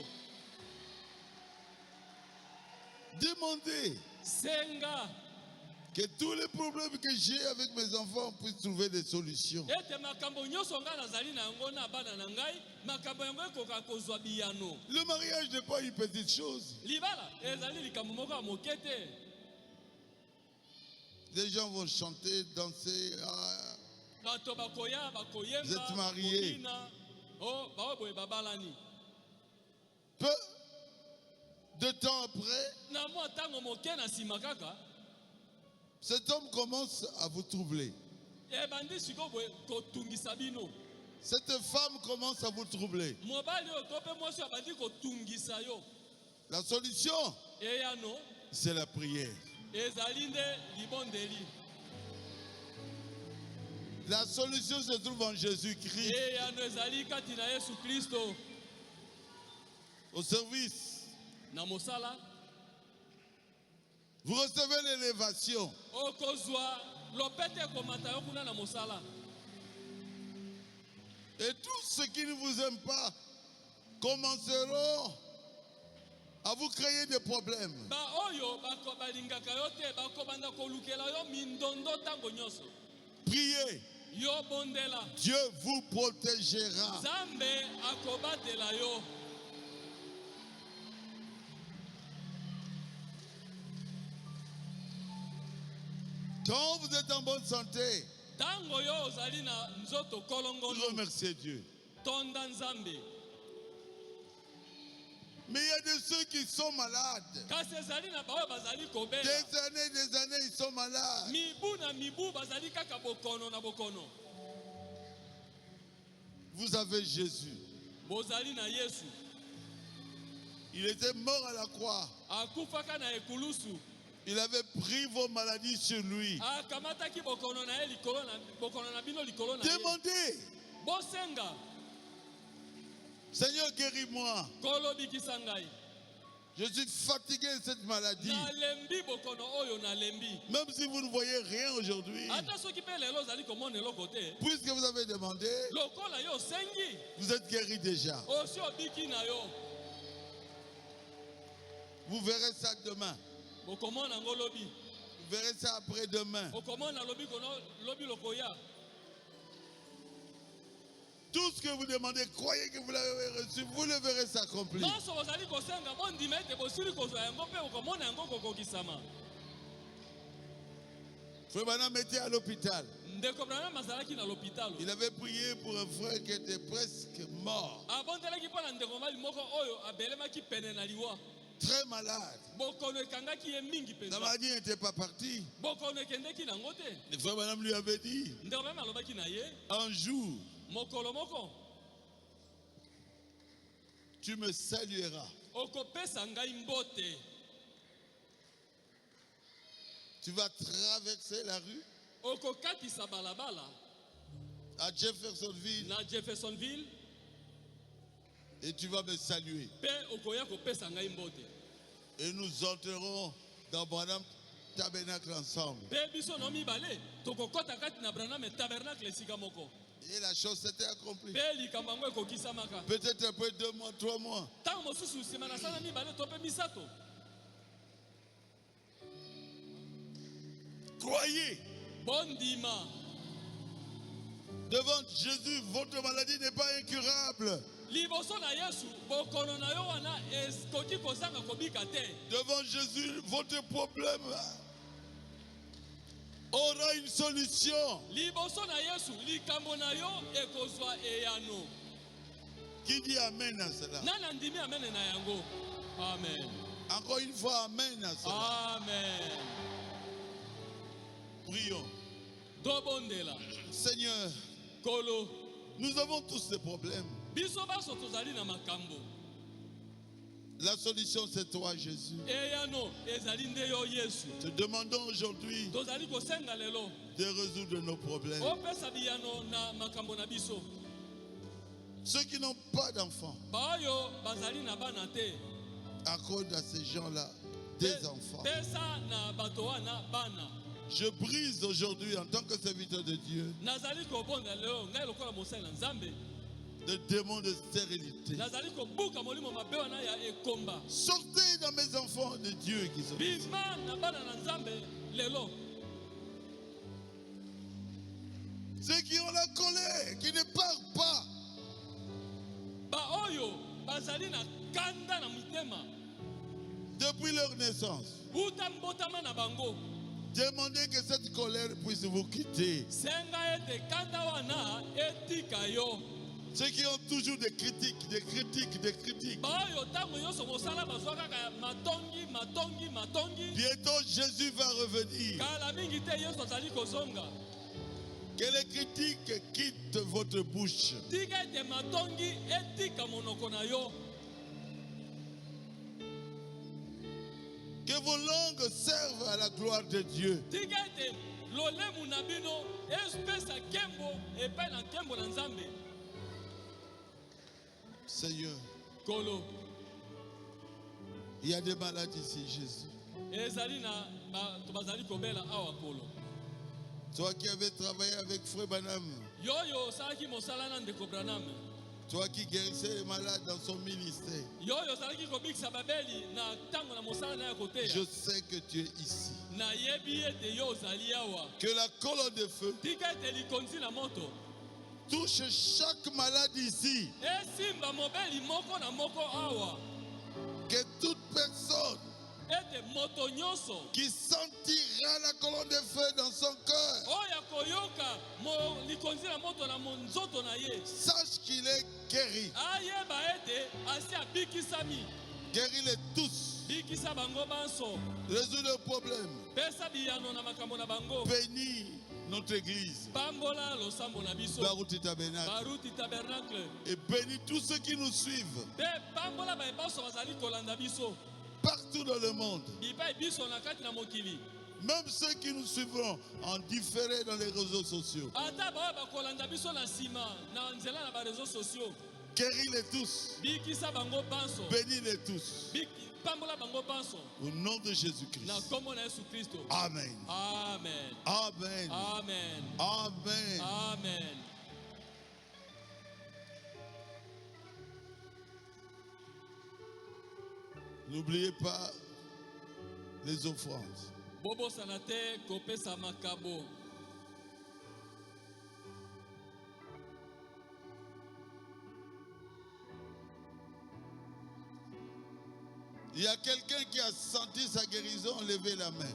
Demandez. Senga. Que tous les problèmes que j'ai avec mes enfants puissent trouver des solutions. Le mariage n'est pas une petite chose. Les gens vont chanter, danser. Vous êtes mariés. Peu de temps après, cet homme commence à vous troubler. Cette femme commence à vous troubler. La solution, c'est la prière. La solution se trouve en Jésus-Christ. Au service. Vous recevez l'élévation. Et tous ceux qui ne vous aiment pas commenceront à vous créer des problèmes. Priez. Dieu vous protégera. Quand vous êtes en bonne santé, remerciez Dieu. Mais il y a de ceux qui sont malades. Des années, ils sont malades. Vous avez Jésus. Il était mort à la croix. Il avait pris vos maladies sur lui. Demandez. Seigneur, guéris-moi. Je suis fatigué de cette maladie. Même si vous ne voyez rien aujourd'hui, puisque vous avez demandé, vous êtes guéri déjà. Vous verrez ça demain. Vous verrez ça après-demain. Tout ce que vous demandez, croyez que vous l'avez reçu, vous le verrez s'accomplir. Frère Branham était à l'hôpital. Il avait prié pour un frère qui était presque mort. Très malade. La maladie n'était pas partie. Le frère Branham lui avait dit, un jour, tu me salueras. Tu vas traverser la rue à Jeffersonville et tu vas me saluer. Et nous entrerons dans Branham Tabernacle ensemble. Et la chose s'était accomplie. Peut-être après 2 mois, 3 mois. Croyez. Devant Jésus, votre maladie n'est pas incurable. Devant Jésus, votre problème aura une solution. Qui dit amen à cela? Amen. Encore une fois, amen à cela. Amen. Prions. Seigneur, nous avons tous des problèmes. La solution, c'est toi, Jésus. Te demandons aujourd'hui de résoudre nos problèmes. Ceux qui n'ont pas d'enfants, accorde à ces gens-là des enfants. Je brise aujourd'hui en tant que serviteur de Dieu de démons de stérilité. Sortez dans mes enfants de Dieu qui sont ici. Ceux qui ont la colère, qui ne parlent pas. Depuis leur naissance. Demandez que cette colère puisse vous quitter. Ceux qui ont toujours des critiques. Bientôt Jésus va revenir. Que les critiques quittent votre bouche. Que vos langues servent à la gloire de Dieu. Seigneur, il y a des malades ici, Jésus. Toi qui avais travaillé avec Frère Branham. Toi qui guérissais les malades dans son ministère. Je sais que tu es ici. Que la colonne de feu touche chaque malade ici. Que toute personne qui sentira la colonne de feu dans son cœur sache qu'il est guéri. Guéris-les tous. Résous le problème. Bénis notre église. Baruti Tabernacle. Et bénis tous ceux qui nous suivent. Partout dans le monde. Même ceux qui nous suivront en différé dans les réseaux sociaux. Guéris-les tous. Bénis-les tous. Au nom de Jésus-Christ. Amen. Amen. Amen. Amen. Amen. Amen. N'oubliez pas les offrandes. Il y a quelqu'un qui a senti sa guérison, levez la main.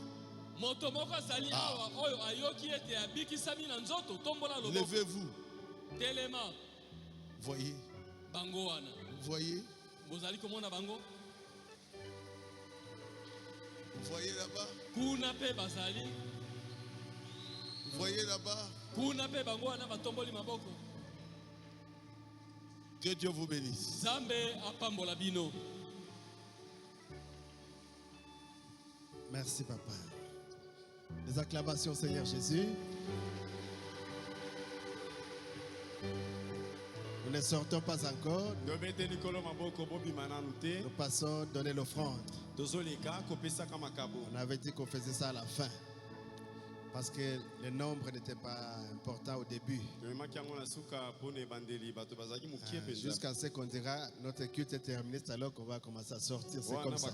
Levez-vous. Voyez. Voyez. Vous voyez là-bas. Vous voyez là-bas. Que Dieu vous bénisse. Merci, Papa. Les acclamations, Seigneur Jésus. Nous ne sortons pas encore. Nous passons donner l'offrande. On avait dit qu'on faisait ça à la fin. Parce que le nombre n'était pas important au début. Jusqu'à ce qu'on dira notre culte est terminé, c'est alors qu'on va commencer à sortir. C'est comme ça.